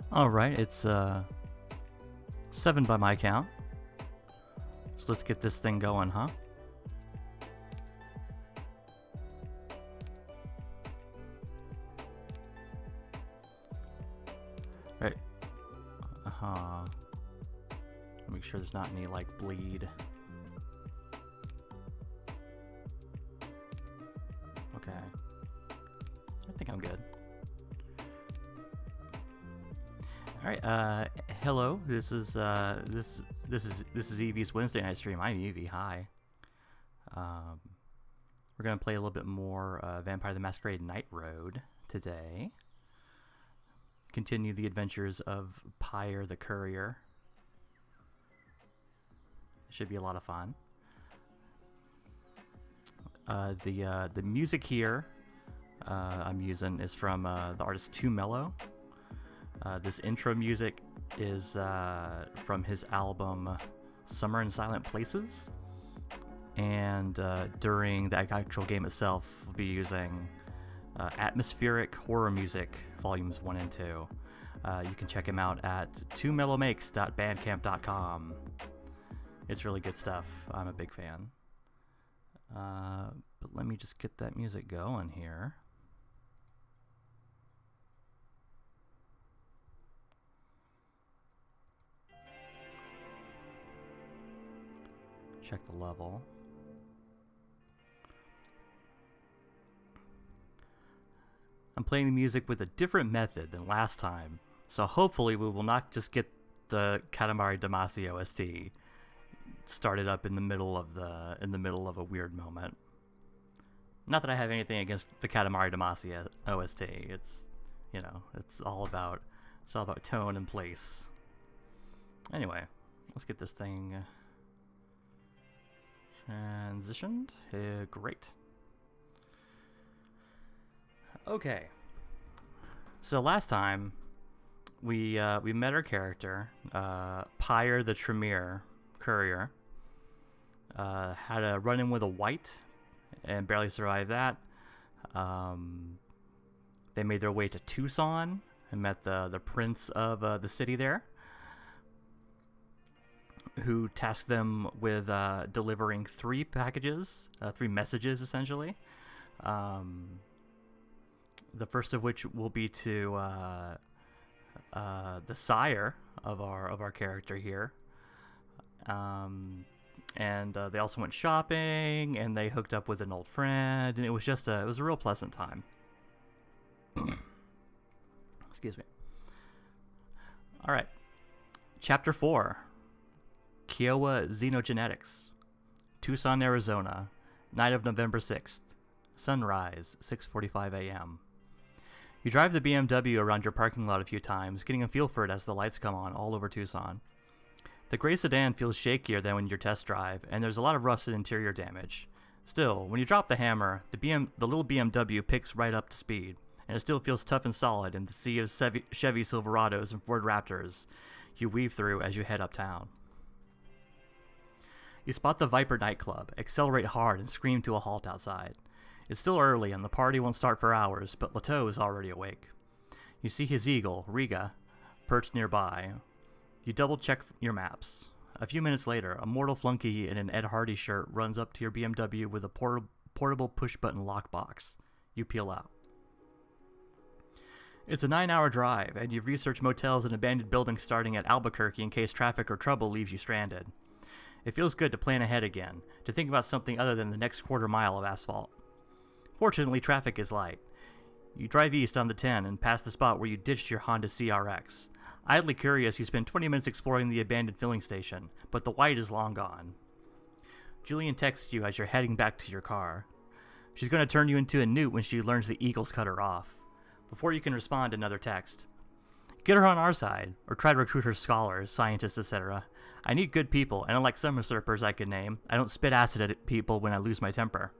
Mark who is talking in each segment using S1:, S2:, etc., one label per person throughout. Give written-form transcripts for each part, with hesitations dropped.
S1: Alright, it's 7 by my count. So let's get this thing going, huh? Right. Make sure there's not any, like, bleed. Okay. I think I'm good. All right. Hello. This is Evie's Wednesday night stream. I'm Evie. Hi. We're gonna play a little bit more Vampire the Masquerade Night Road today. Continue the adventures of Pyre the Courier. Should be a lot of fun. The music here I'm using is from the artist Too Mellow. This intro music is from his album Summer in Silent Places. And during the actual game itself, we'll be using Atmospheric Horror Music Volumes 1 and 2. You can check him out at twomellowmakes.bandcamp.com. It's really good stuff. I'm a big fan. But let me just get that music going here. Check the level. I'm playing the music with a different method than last time, so hopefully we will not just get the Katamari Damacy OST started up in the middle of a weird moment. Not that I have anything against the Katamari Damacy OST. It's, you know, it's all about tone and place. Anyway, let's get this thing transitioned. Great. Okay. So last time we met our character, Pyre the Tremere Courier. Had a run-in with a white and barely survived that. They made their way to Tucson and met the prince of the city there, who tasked them with delivering three messages essentially. The first of which will be to the sire of our character here. And they also went shopping, and they hooked up with an old friend, and it was a real pleasant time. Excuse me. All right, Chapter 4, Kiowa Xenogenetics, Tucson, Arizona, night of November 6th, sunrise, 6:45 a.m. You drive the BMW around your parking lot a few times, getting a feel for it as the lights come on all over Tucson. The gray sedan feels shakier than when your test drive, and there's a lot of rusted interior damage. Still, when you drop the hammer, the little BMW picks right up to speed, and it still feels tough and solid in the sea of Chevy Silverados and Ford Raptors you weave through as you head uptown. You spot the Viper nightclub, accelerate hard, and scream to a halt outside. It's still early, and the party won't start for hours, but Leteau is already awake. You see his eagle, Riga, perched nearby. You double-check your maps. A few minutes later, a mortal flunky in an Ed Hardy shirt runs up to your BMW with a portable push-button lockbox. You peel out. It's a 9-hour drive, and you've researched motels and abandoned buildings starting at Albuquerque in case traffic or trouble leaves you stranded. It feels good to plan ahead again, to think about something other than the next quarter mile of asphalt. Fortunately, traffic is light. You drive east on the 10 and pass the spot where you ditched your Honda CRX. Idly curious, you spend 20 minutes exploring the abandoned filling station, but the white is long gone. Julian texts you as you're heading back to your car. She's going to turn you into a newt when she learns the Eagles cut her off. Before you can respond, another text. Get her on our side, or try to recruit her scholars, scientists, etc. I need good people, and unlike some usurpers I could name, I don't spit acid at people when I lose my temper.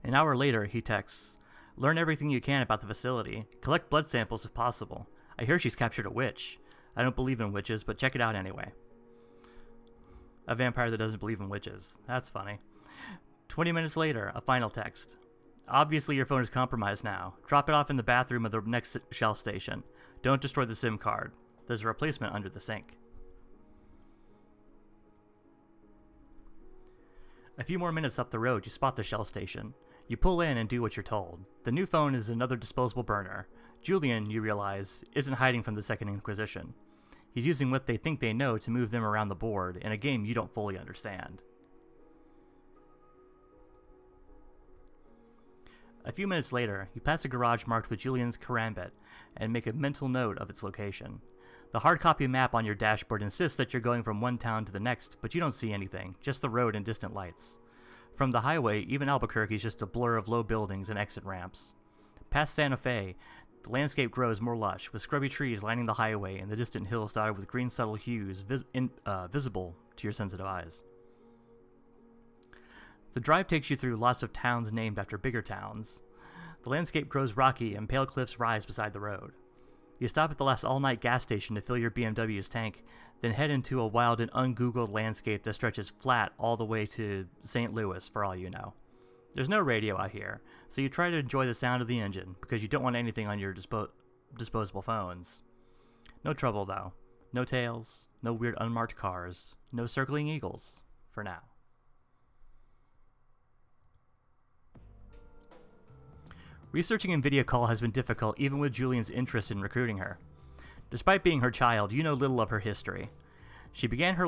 S1: An hour later, he texts, learn everything you can about the facility. Collect blood samples if possible. I hear she's captured a witch. I don't believe in witches, but check it out anyway. A vampire that doesn't believe in witches. That's funny. 20 minutes later, a final text. Obviously your phone is compromised now. Drop it off in the bathroom of the next Shell station. Don't destroy the SIM card. There's a replacement under the sink. A few more minutes up the road, you spot the Shell station. You pull in and do what you're told. The new phone is another disposable burner. Julian, you realize, isn't hiding from the Second Inquisition. He's using what they think they know to move them around the board in a game you don't fully understand. A few minutes later, you pass a garage marked with Julian's Karambit and make a mental note of its location. The hard copy map on your dashboard insists that you're going from one town to the next, but you don't see anything, just the road and distant lights. From the highway, even Albuquerque is just a blur of low buildings and exit ramps. Past Santa Fe, the landscape grows more lush, with scrubby trees lining the highway and the distant hills dotted with green subtle hues visible to your sensitive eyes. The drive takes you through lots of towns named after bigger towns. The landscape grows rocky and pale cliffs rise beside the road. You stop at the last all-night gas station to fill your BMW's tank, then head into a wild and ungoogled landscape that stretches flat all the way to St. Louis, for all you know. There's no radio out here, so you try to enjoy the sound of the engine, because you don't want anything on your disposable phones. No trouble, though. No tails, no weird unmarked cars, no circling eagles, for now. Researching NVIDIA Call has been difficult even with Julian's interest in recruiting her. Despite being her child, you know little of her history. She began her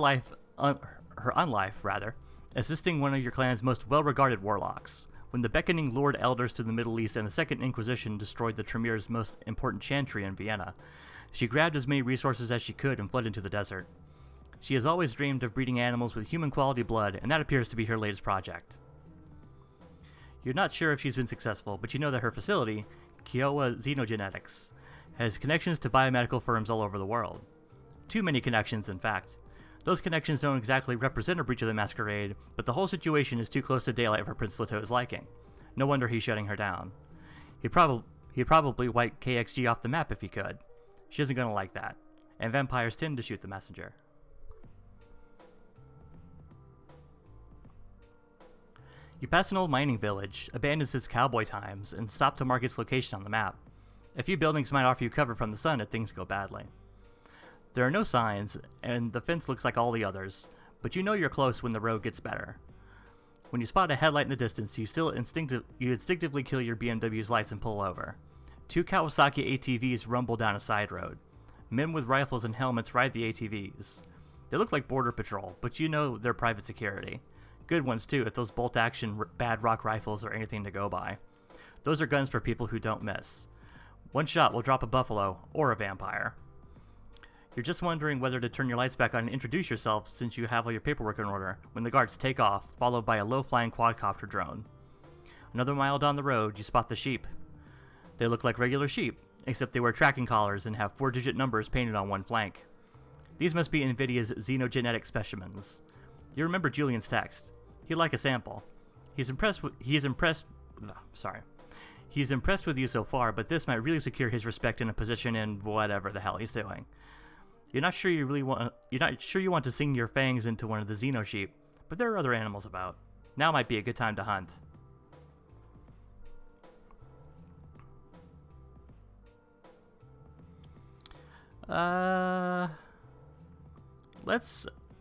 S1: unlife, assisting one of your clan's most well-regarded warlocks. When the beckoning Lord Elders to the Middle East and the Second Inquisition destroyed the Tremir's most important chantry in Vienna, she grabbed as many resources as she could and fled into the desert. She has always dreamed of breeding animals with human-quality blood, and that appears to be her latest project. You're not sure if she's been successful, but you know that her facility, Kiowa Xenogenetics, has connections to biomedical firms all over the world. Too many connections, in fact. Those connections don't exactly represent a breach of the Masquerade, but the whole situation is too close to daylight for Prince Leto's liking. No wonder he's shutting her down. He'd probably wipe KXG off the map if he could. She isn't going to like that, and vampires tend to shoot the messenger. You pass an old mining village, abandoned since cowboy times, and stop to mark its location on the map. A few buildings might offer you cover from the sun if things go badly. There are no signs, and the fence looks like all the others, but you know you're close when the road gets better. When you spot a headlight in the distance, you instinctively kill your BMW's lights and pull over. Two Kawasaki ATVs rumble down a side road. Men with rifles and helmets ride the ATVs. They look like border patrol, but you know they're private security. Good ones too, if those bolt-action bad rock rifles are anything to go by. Those are guns for people who don't miss. One shot will drop a buffalo, or a vampire. You're just wondering whether to turn your lights back on and introduce yourself since you have all your paperwork in order, when the guards take off, followed by a low-flying quadcopter drone. Another mile down the road, you spot the sheep. They look like regular sheep, except they wear tracking collars and have 4-digit numbers painted on one flank. These must be NVIDIA's xenogenetic specimens. You remember Julian's text. He'd like a sample. He's impressed with you so far, but this might really secure his respect in a position in whatever the hell he's doing. You're not sure you want to sing your fangs into one of the Xeno sheep, but there are other animals about. Now might be a good time to hunt.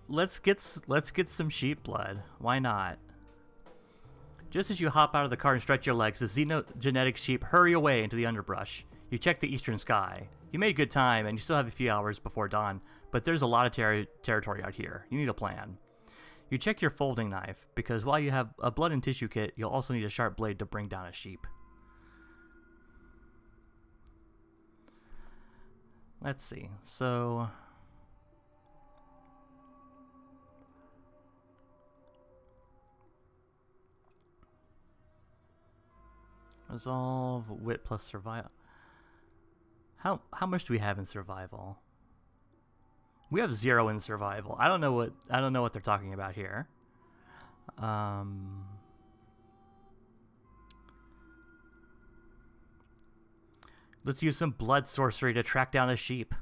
S1: Let's get some sheep blood. Why not? Just as you hop out of the car and stretch your legs, the xenogenetic sheep hurry away into the underbrush. You check the eastern sky. You made good time, and you still have a few hours before dawn, but there's a lot of territory out here. You need a plan. You check your folding knife, because while you have a blood and tissue kit, you'll also need a sharp blade to bring down a sheep. Let's see. So... Resolve, wit plus survival. How much do we have in survival? We have 0 in survival. I don't know what they're talking about here. Let's use some blood sorcery to track down a sheep.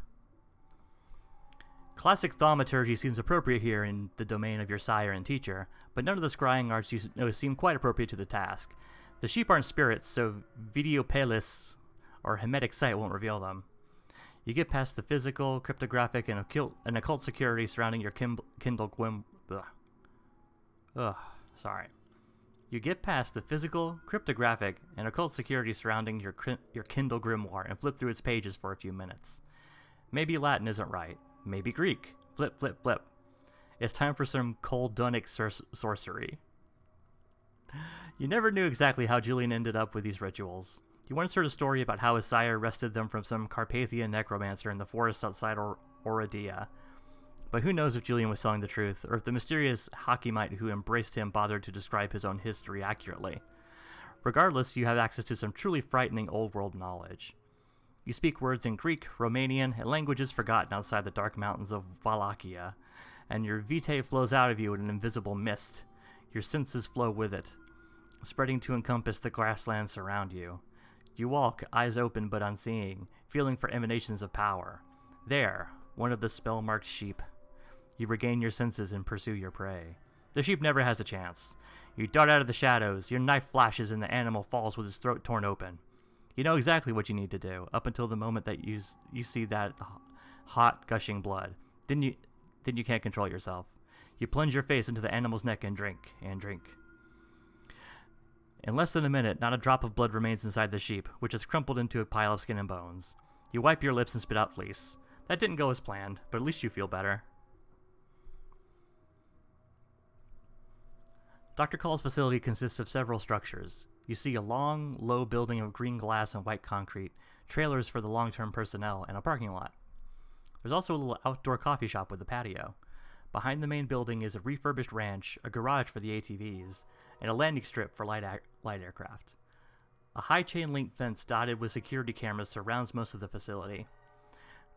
S1: Classic thaumaturgy seems appropriate here in the domain of your sire and teacher, but none of the scrying arts you know seem quite appropriate to the task. The sheep aren't spirits, so Videopalis or Hermetic Sight won't reveal them. You get past the physical, cryptographic, and occult security surrounding your Kindle Gwim... You get past the physical, cryptographic, and occult security surrounding your Kindle grimoire and flip through its pages for a few minutes. Maybe Latin isn't right. Maybe Greek. Flip, flip, flip. It's time for some cold Dunic sorcery. You never knew exactly how Julian ended up with these rituals. You once heard a story about how his sire wrested them from some Carpathian necromancer in the forest outside Oradea. But who knows if Julian was telling the truth, or if the mysterious Hakimite who embraced him bothered to describe his own history accurately. Regardless, you have access to some truly frightening old-world knowledge. You speak words in Greek, Romanian, and languages forgotten outside the dark mountains of Wallachia, and your vitae flows out of you in an invisible mist. Your senses flow with it, spreading to encompass the grasslands around you. You walk, eyes open but unseeing, feeling for emanations of power. There, one of the spell-marked sheep. You regain your senses and pursue your prey. The sheep never has a chance. You dart out of the shadows, your knife flashes and the animal falls with its throat torn open. You know exactly what you need to do, up until the moment that you see that hot, gushing blood. Then you can't control yourself. You plunge your face into the animal's neck and drink, and drink. In less than a minute, not a drop of blood remains inside the sheep, which is crumpled into a pile of skin and bones. You wipe your lips and spit out fleece. That didn't go as planned, but at least you feel better. Dr. Call's facility consists of several structures. You see a long, low building of green glass and white concrete, trailers for the long-term personnel, and a parking lot. There's also a little outdoor coffee shop with a patio. Behind the main building is a refurbished ranch, a garage for the ATVs, and a landing strip for light aircraft. A high chain-link fence dotted with security cameras surrounds most of the facility.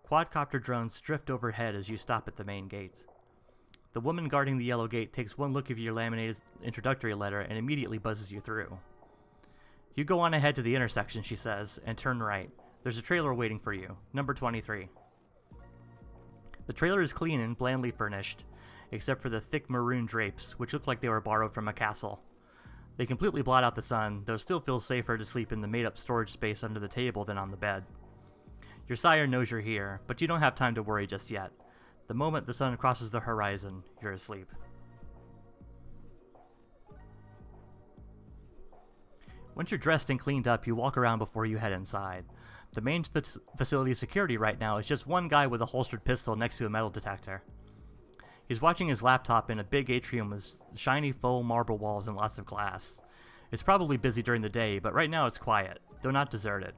S1: Quadcopter drones drift overhead as you stop at the main gate. The woman guarding the yellow gate takes one look of your laminated introductory letter and immediately buzzes you through. You go on ahead to the intersection, she says, and turn right. There's a trailer waiting for you, number 23. The trailer is clean and blandly furnished, except for the thick maroon drapes, which look like they were borrowed from a castle. They completely blot out the sun, though it still feels safer to sleep in the made-up storage space under the table than on the bed. Your sire knows you're here, but you don't have time to worry just yet. The moment the sun crosses the horizon, you're asleep. Once you're dressed and cleaned up, you walk around before you head inside. The main facility security right now is just one guy with a holstered pistol next to a metal detector. He's watching his laptop in a big atrium with shiny faux marble walls and lots of glass. It's probably busy during the day, but right now it's quiet, though not deserted.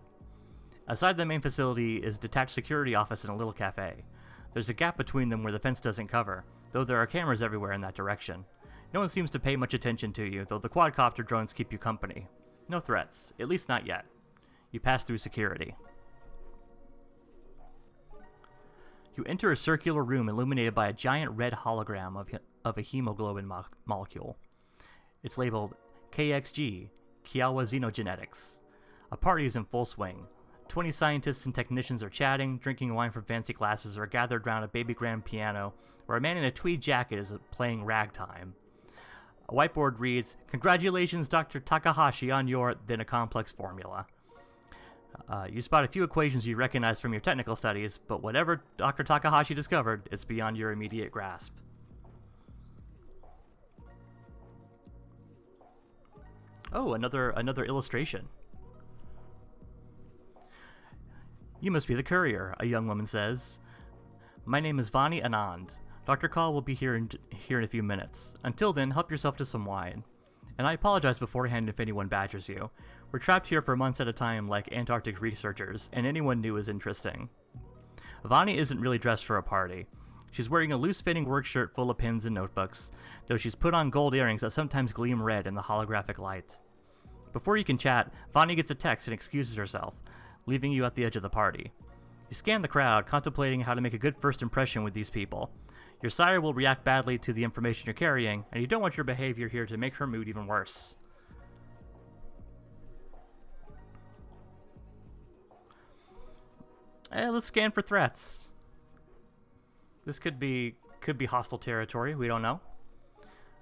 S1: Outside the main facility is a detached security office and a little cafe. There's a gap between them where the fence doesn't cover, though there are cameras everywhere in that direction. No one seems to pay much attention to you, though the quadcopter drones keep you company. No threats, at least not yet. You pass through security. You enter a circular room illuminated by a giant red hologram of a hemoglobin molecule. It's labeled KXG, Kiowa Xenogenetics. A party is in full swing. 20 scientists and technicians are chatting, drinking wine from fancy glasses, or gathered around a baby grand piano, where a man in a tweed jacket is playing ragtime. A whiteboard reads, "Congratulations, Dr. Takahashi, on your," then a complex formula. You spot a few equations you recognize from your technical studies, but whatever Dr. Takahashi discovered, it's beyond your immediate grasp. Oh, another illustration. "You must be the courier," a young woman says. "My name is Vani Anand. Dr. Kaul will be here in a few minutes. Until then, help yourself to some wine. And I apologize beforehand if anyone badgers you. We're trapped here for months at a time like Antarctic researchers, and anyone new is interesting." Vani isn't really dressed for a party. She's wearing a loose-fitting work shirt full of pins and notebooks, though she's put on gold earrings that sometimes gleam red in the holographic light. Before you can chat, Vani gets a text and excuses herself, leaving you at the edge of the party. You scan the crowd, contemplating how to make a good first impression with these people. Your sire will react badly to the information you're carrying, and you don't want your behavior here to make her mood even worse. Let's scan for threats. This could be hostile territory, we don't know.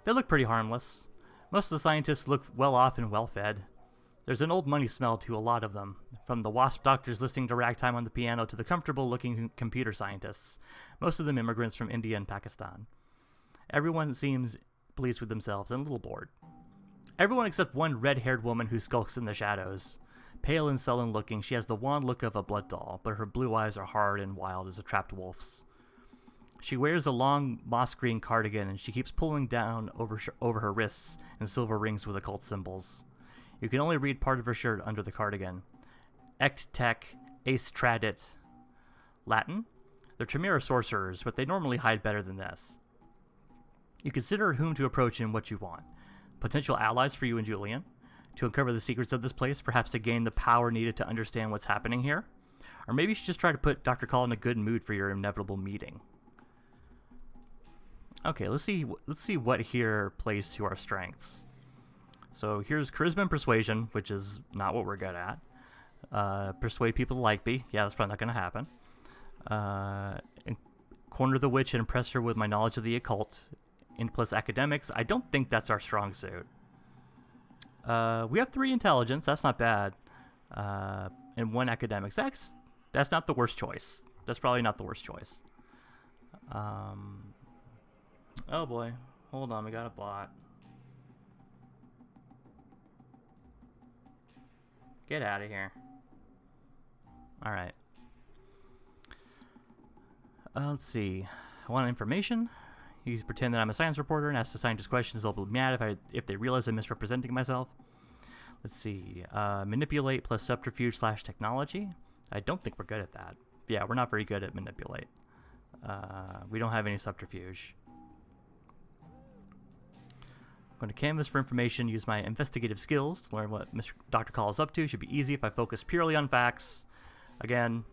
S1: They look pretty harmless. Most of the scientists look well off and well fed. There's an old money smell to a lot of them, from the WASP doctors listening to ragtime on the piano to the comfortable-looking computer scientists, most of them immigrants from India and Pakistan. Everyone seems pleased with themselves and a little bored. Everyone except one red-haired woman who skulks in the shadows. Pale and sullen-looking, she has the wan look of a blood doll, but her blue eyes are hard and wild as a trapped wolf's. She wears a long moss green cardigan, and she keeps pulling down over her wrists and silver rings with occult symbols. You can only read part of her shirt under the cardigan. Ect Tech Ace Tradit. Latin? They're Tremere sorcerers, but they normally hide better than this. You consider whom to approach and what you want. Potential allies for you and Julian. To uncover the secrets of this place, perhaps to gain the power needed to understand what's happening here. Or maybe you should just try to put Dr. Call in a good mood for your inevitable meeting. Okay, let's see what here plays to our strengths. So here's Charisma and Persuasion, which is not what we're good at. Persuade people to like me. Yeah, that's probably not going to happen. Corner the witch and impress her with my knowledge of the occult. In plus academics. I don't think that's our strong suit. We have 3 intelligence. That's not bad. And 1 academics. That's not the worst choice. That's probably not the worst choice. Oh boy. Hold on. We got a bot. Get out of here. Alright. Let's see. I want information. You pretend that I'm a science reporter and ask the scientist questions. They'll be mad if they realize I'm misrepresenting myself. Let's see. Manipulate plus subterfuge / technology. I don't think we're good at that. Yeah, we're not very good at manipulate. We don't have any subterfuge. I'm going to canvas for information, use my investigative skills to learn what Dr. Call is up to. Should be easy if I focus purely on facts. Again,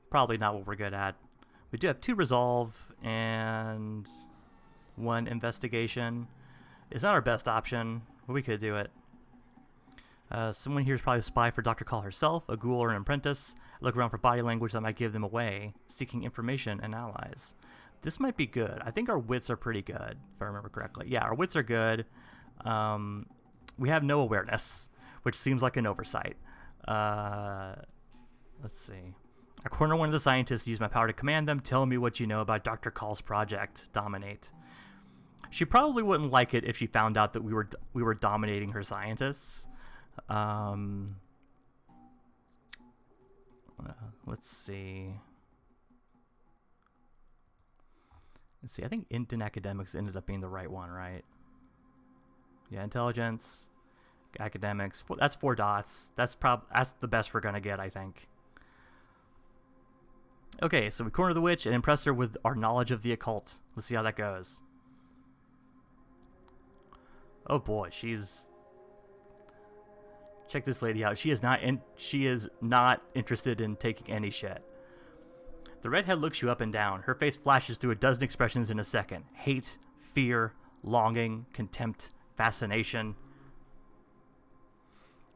S1: probably not what we're good at. We do have 2 resolve and 1 investigation. It's not our best option, but we could do it. Someone here is probably a spy for Dr. Call herself, a ghoul or an apprentice. I look around for body language that might give them away, seeking information and allies. This might be good. I think our wits are pretty good, if I remember correctly. Yeah, our wits are good. We have no awareness, which seems like an oversight. Let's see. I corner one of the scientists, use my power to command them. Tell me what you know about Dr. Call's project. Dominate. She probably wouldn't like it if she found out that we were dominating her scientists. Let's see. I think int and academics ended up being the right one, right? Yeah, intelligence, academics. That's 4 dots. That's the best we're gonna get, I think. Okay, so we corner the witch and impress her with our knowledge of the occult. Let's see how that goes. Oh boy, check this lady out. She is not interested in taking any shit. The redhead looks you up and down. Her face flashes through a dozen expressions in a second. Hate, fear, longing, contempt, fascination.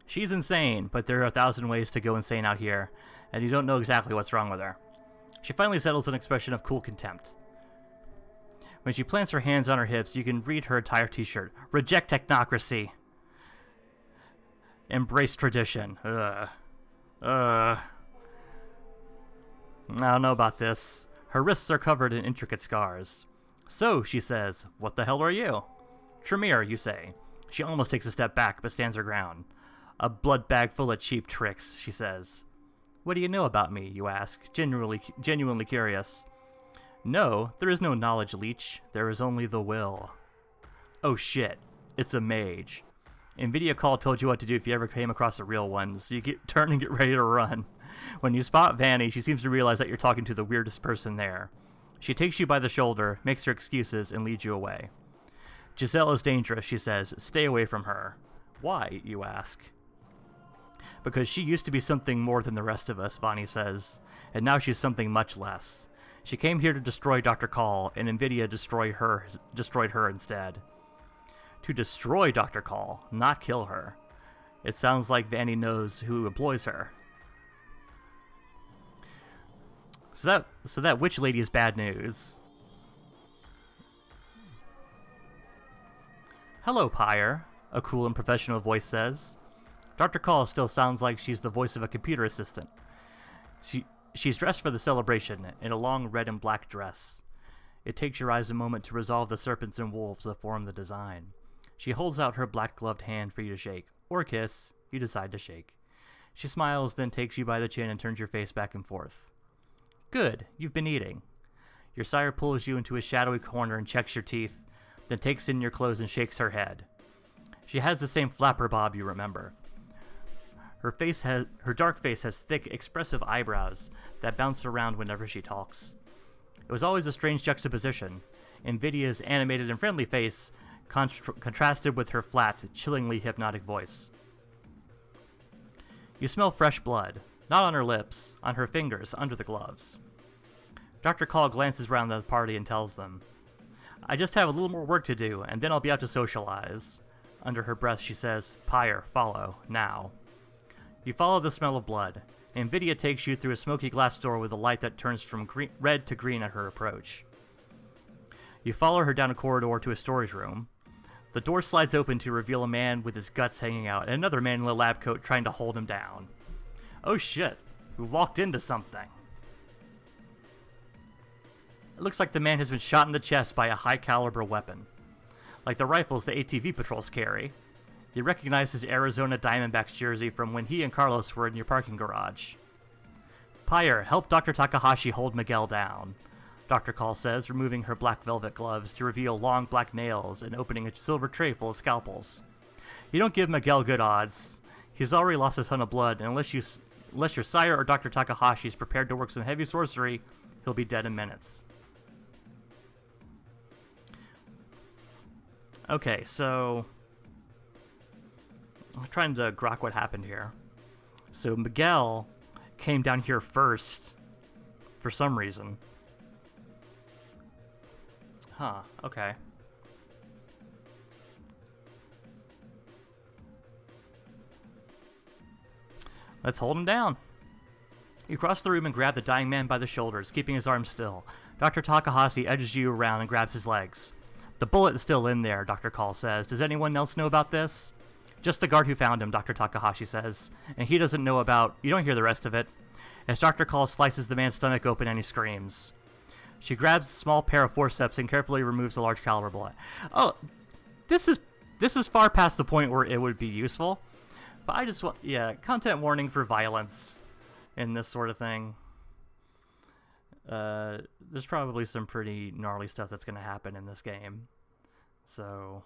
S1: She's insane, but there are 1,000 ways to go insane out here, and you don't know exactly what's wrong with her. She finally settles an expression of cool contempt. When she plants her hands on her hips, you can read her entire t-shirt. Reject technocracy. Embrace tradition. I don't know about this. Her wrists are covered in intricate scars. So, she says, what the hell are you? Tremere, you say. She almost takes a step back, but stands her ground. A blood bag full of cheap tricks, she says. What do you know about me, you ask, genuinely curious. No, there is no knowledge leech. There is only the will. Oh shit, it's a mage. NVIDIA Call told you what to do if you ever came across a real one, so you turn and get ready to run. When you spot Vanny, she seems to realize that you're talking to the weirdest person there. She takes you by the shoulder, makes her excuses, and leads you away. Giselle is dangerous, she says. Stay away from her. Why, you ask? Because she used to be something more than the rest of us, Vanny says, and now she's something much less. She came here to destroy Dr. Call, and NVIDIA destroyed her instead. To destroy Dr. Call, not kill her. It sounds like Vanny knows who employs her. So that witch lady is bad news. Hello, Pyre, a cool and professional voice says. Dr. Call still sounds like she's the voice of a computer assistant. She's dressed for the celebration in a long red and black dress. It takes your eyes a moment to resolve the serpents and wolves that form the design. She holds out her black-gloved hand for you to shake, or kiss. You decide to shake. She smiles, then takes you by the chin and turns your face back and forth. Good, you've been eating. Your sire pulls you into a shadowy corner and checks your teeth, then takes in your clothes and shakes her head. She has the same flapper bob you remember. Her dark face has thick, expressive eyebrows that bounce around whenever she talks. It was always a strange juxtaposition. Invidia's animated and friendly face contrasted with her flat, chillingly hypnotic voice. You smell fresh blood, not on her lips, on her fingers, under the gloves. Dr. Call glances around the party and tells them, I just have a little more work to do, and then I'll be out to socialize. Under her breath, she says, Pyre, follow, now. You follow the smell of blood. Invidia takes you through a smoky glass door with a light that turns from red to green at her approach. You follow her down a corridor to a storage room. The door slides open to reveal a man with his guts hanging out and another man in a lab coat trying to hold him down. Oh shit, we walked into something. It looks like the man has been shot in the chest by a high-caliber weapon, like the rifles the ATV patrols carry. You recognize his Arizona Diamondbacks jersey from when he and Carlos were in your parking garage. Pyre, help Dr. Takahashi hold Miguel down, Dr. Call says, removing her black velvet gloves to reveal long black nails and opening a silver tray full of scalpels. You don't give Miguel good odds. He's already lost a ton of blood, and unless your sire or Dr. Takahashi is prepared to work some heavy sorcery, he'll be dead in minutes. Okay, so I'm trying to grok what happened here. So Miguel came down here first for some reason. Huh, okay. Let's hold him down. You cross the room and grab the dying man by the shoulders, keeping his arms still. Dr. Takahashi edges you around and grabs his legs. The bullet is still in there, Dr. Call says. Does anyone else know about this? Just the guard who found him, Dr. Takahashi says. And he doesn't know about... You don't hear the rest of it. As Dr. Call slices the man's stomach open and he screams. She grabs a small pair of forceps and carefully removes the large caliber bullet. Oh, this is far past the point where it would be useful. But I just want... Yeah, content warning for violence in this sort of thing. There's probably some pretty gnarly stuff that's going to happen in this game. So,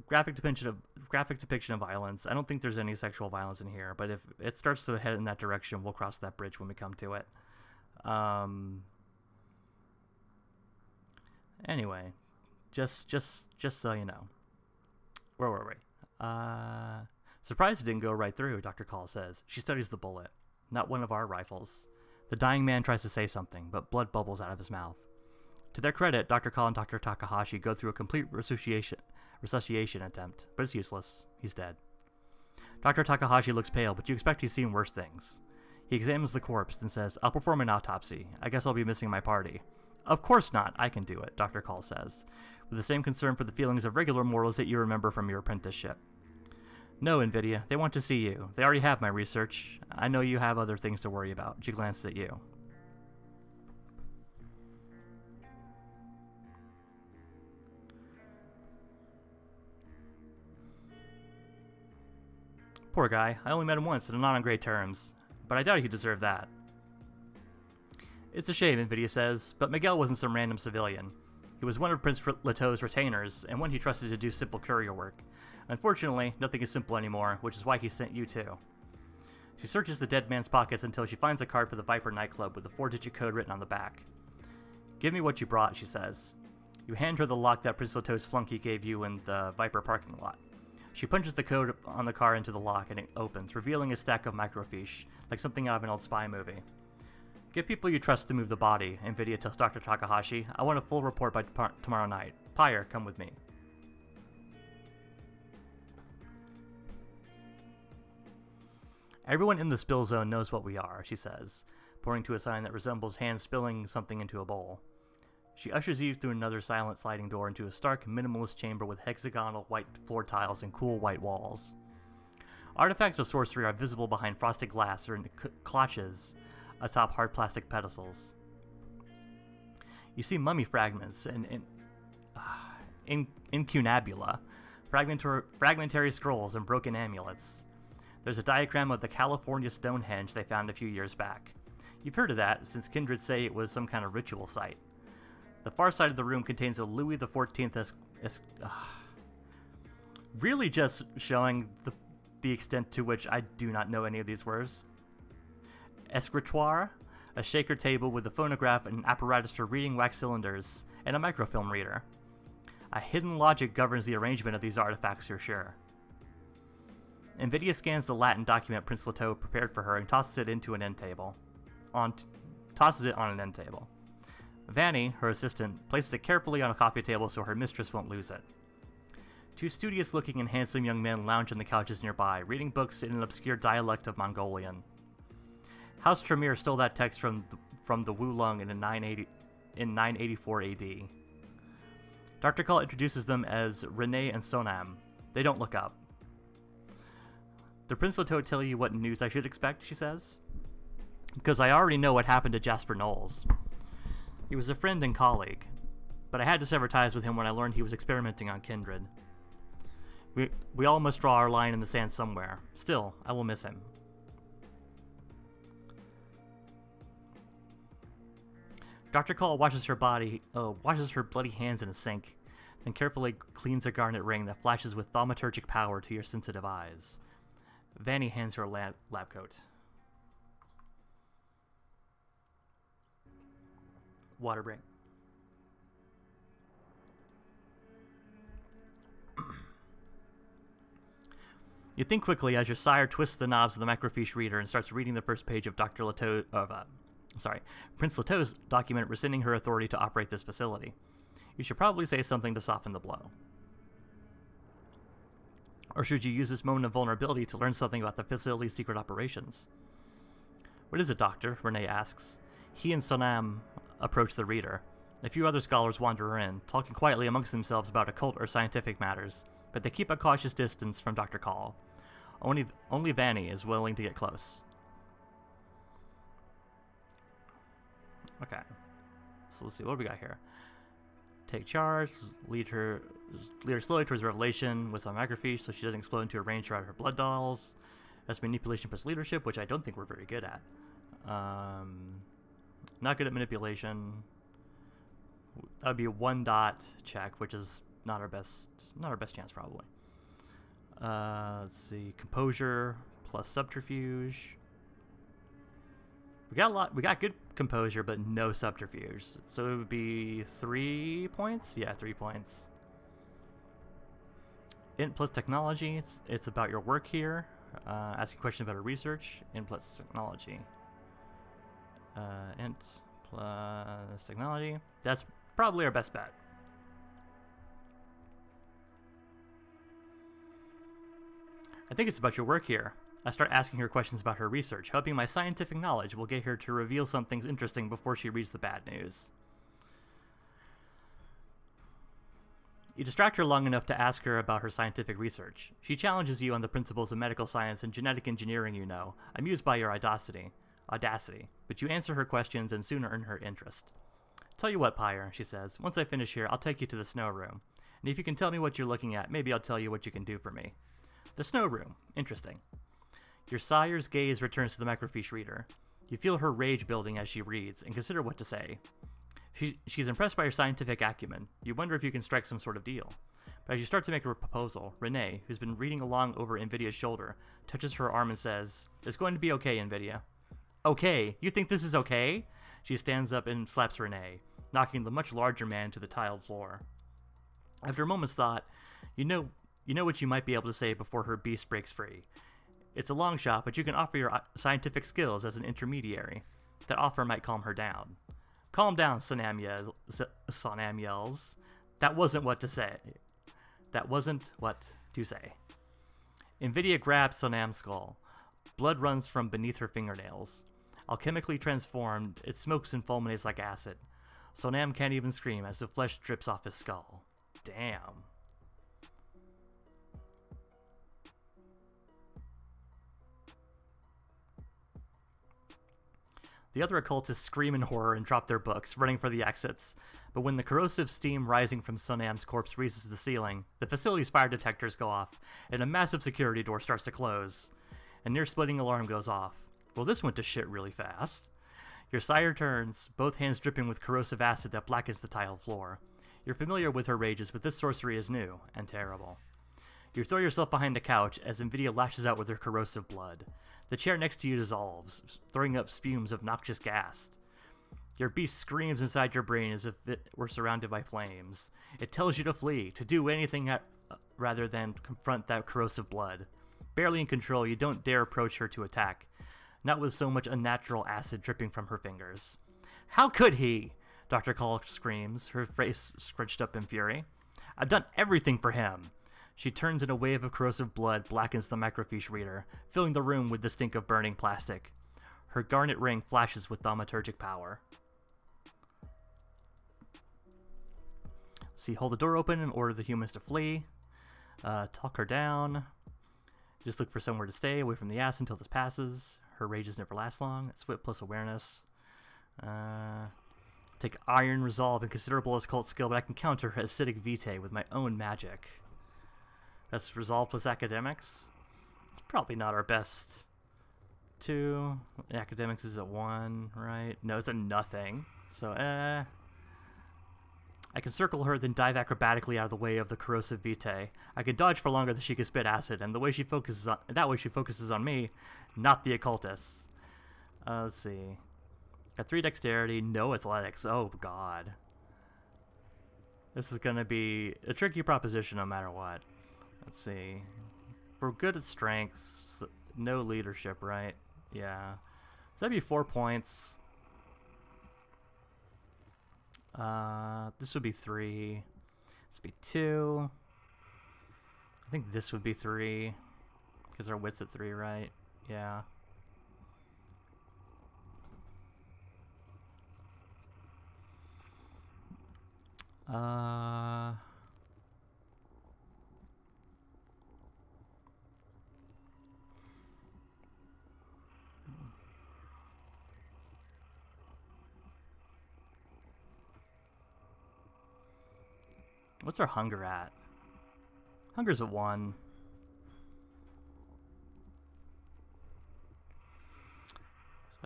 S1: graphic depiction of violence. I don't think there's any sexual violence in here, but if it starts to head in that direction, we'll cross that bridge when we come to it. Anyway, just so you know. Where were we? Surprised it didn't go right through, Dr. Call says. She studies the bullet. Not one of our rifles. The dying man tries to say something, but blood bubbles out of his mouth. To their credit, Dr. Call and Dr. Takahashi go through a complete resuscitation attempt, but it's useless. He's dead. Dr. Takahashi looks pale, but you expect he's seen worse things. He examines the corpse, then says, I'll perform an autopsy. I guess I'll be missing my party. Of course not. I can do it, Dr. Call says, with the same concern for the feelings of regular mortals that you remember from your apprenticeship. No, Invidia. They want to see you. They already have my research. I know you have other things to worry about. She glances at you. Poor guy. I only met him once and not on great terms. But I doubt he deserved that. It's a shame, Invidia says, but Miguel wasn't some random civilian. He was one of Prince Leteau's retainers, and one he trusted to do simple courier work. Unfortunately, nothing is simple anymore, which is why he sent you too. She searches the dead man's pockets until she finds a card for the Viper nightclub with a 4-digit code written on the back. Give me what you brought, she says. You hand her the lock that Prince Leteau's flunky gave you in the Viper parking lot. She punches the code on the car into the lock and it opens, revealing a stack of microfiche, like something out of an old spy movie. Get people you trust to move the body, Invidia tells Dr. Takahashi. I want a full report by tomorrow night. Pyre, come with me. Everyone in the spill zone knows what we are, she says, pointing to a sign that resembles hands spilling something into a bowl. She ushers you through another silent sliding door into a stark, minimalist chamber with hexagonal white floor tiles and cool white walls. Artifacts of sorcery are visible behind frosted glass or in clutches atop hard plastic pedestals. You see mummy fragments and incunabula, fragmentary scrolls, and broken amulets. There's a diagram of the California Stonehenge they found a few years back. You've heard of that, since kindred say it was some kind of ritual site. The far side of the room contains a Louis XIV really just showing the extent to which I do not know any of these words. Escritoire, a shaker table with a phonograph and an apparatus for reading wax cylinders, and a microfilm reader. A hidden logic governs the arrangement of these artifacts, you're sure. NVIDIA scans the Latin document Prince Leto prepared for her and tosses it into an end table. Tosses it on an end table. Vanny, her assistant, places it carefully on a coffee table so her mistress won't lose it. Two studious-looking and handsome young men lounge on the couches nearby, reading books in an obscure dialect of Mongolian. House Tremere stole that text from the Wulong in 984 AD. Dr. Call introduces them as Renee and Sonam. They don't look up. Did Prince Leto tell you what news I should expect, she says? Because I already know what happened to Jasper Knowles. He was a friend and colleague, but I had to sever ties with him when I learned he was experimenting on kindred. We all must draw our line in the sand somewhere. Still, I will miss him. Dr. Call washes her bloody hands in a sink, then carefully cleans a garnet ring that flashes with thaumaturgic power to your sensitive eyes. Vanny hands her a lab coat. Water break. You think quickly as your sire twists the knobs of the microfiche reader and starts reading the first page of Prince Leto's document rescinding her authority to operate this facility. You should probably say something to soften the blow. Or should you use this moment of vulnerability to learn something about the facility's secret operations? What is it, Doctor? Renee asks. He and Sonam approach the reader. A few other scholars wander in, talking quietly amongst themselves about occult or scientific matters, but they keep a cautious distance from Dr. Call. Only Vanny is willing to get close. Okay. So let's see, what do we got here? Take charge, lead her slowly towards revelation with some microfiche so she doesn't explode into a ranger out of her blood dolls. That's manipulation plus leadership, which I don't think we're very good at. Not good at manipulation. That would be a 1 dot check, which is not our best chance probably. Let's see, composure plus subterfuge. We got good composure, but no subterfuge. So it would be 3 points? Yeah, 3 points. Int plus technology, it's about your work here. Asking questions about her research. Int plus technology. Int plus technology. That's probably our best bet. I think it's about your work here. I start asking her questions about her research, hoping my scientific knowledge will get her to reveal something interesting before she reads the bad news. You distract her long enough to ask her about her scientific research. She challenges you on the principles of medical science and genetic engineering you know, amused by your audacity, but you answer her questions and soon earn her interest. Tell you what, Pyre, she says, once I finish here, I'll take you to the snow room. And if you can tell me what you're looking at, maybe I'll tell you what you can do for me. The snow room. Interesting. Your sire's gaze returns to the microfiche reader. You feel her rage building as she reads, and consider what to say. She's impressed by your scientific acumen. You wonder if you can strike some sort of deal. But as you start to make a proposal, Renee, who's been reading along over NVIDIA's shoulder, touches her arm and says, "It's going to be okay, NVIDIA." Okay? You think this is okay? She stands up and slaps Renee, knocking the much larger man to the tiled floor. After a moment's thought, you know what you might be able to say before her beast breaks free. It's a long shot, but you can offer your scientific skills as an intermediary. That offer might calm her down. Calm down, Sonam yells. That wasn't what to say. NVIDIA grabs Sonam's skull. Blood runs from beneath her fingernails. Alchemically transformed, it smokes and fulminates like acid. Sonam can't even scream as the flesh drips off his skull. Damn. The other occultists scream in horror and drop their books, running for the exits. But when the corrosive steam rising from Sonam's corpse reaches the ceiling, the facility's fire detectors go off, and a massive security door starts to close. A near-splitting alarm goes off. Well, this went to shit really fast. Your sire turns, both hands dripping with corrosive acid that blackens the tiled floor. You're familiar with her rages, but this sorcery is new and terrible. You throw yourself behind the couch as Invidia lashes out with her corrosive blood. The chair next to you dissolves, throwing up spumes of noxious gas. Your beast screams inside your brain as if it were surrounded by flames. It tells you to flee, to do anything rather than confront that corrosive blood. Barely in control, you don't dare approach her to attack, not with so much unnatural acid dripping from her fingers. How could he? Dr. Call screams, her face scrunched up in fury. I've done everything for him. She turns and a wave of corrosive blood blackens the microfiche reader, filling the room with the stink of burning plastic. Her garnet ring flashes with thaumaturgic power. See, hold the door open and order the humans to flee. Talk her down. Just look for somewhere to stay, away from the ass until this passes. Her rages never last long. Swift plus awareness. Take Iron Resolve and considerable as cult skill, but I can counter her acidic vitae with my own magic. That's Resolve plus Academics. It's probably not our best 2. Academics is at 1, right? No, it's a nothing. So, I can circle her, then dive acrobatically out of the way of the corrosive vitae. I can dodge for longer than she can spit acid, and she focuses on me, not the occultists. Let's see. Got 3 dexterity, no athletics. Oh god. This is gonna be a tricky proposition no matter what. Let's see. We're good at strength, no leadership, right? Yeah. So that'd be 4 points. This would be 3. This would be 2. I think this would be 3. Because our wit's at 3, right? Yeah. What's our hunger at? Hunger's at 1.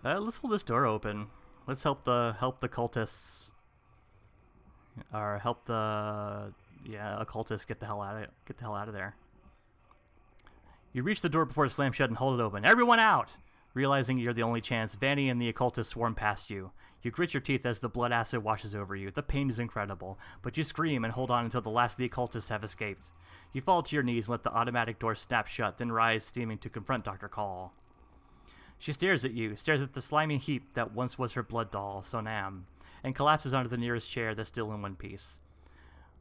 S1: Let's hold this door open. Let's help the cultists, or help the occultists get the hell out of there. You reach the door before it slams shut and hold it open. Everyone out! Realizing you're the only chance, Vanny and the occultists swarm past you. You grit your teeth as the blood acid washes over you. The pain is incredible, but you scream and hold on until the last of the occultists have escaped. You fall to your knees and let the automatic door snap shut, then rise steaming to confront Dr. Call. She stares at the slimy heap that once was her blood doll, Sonam, and collapses onto the nearest chair that's still in one piece.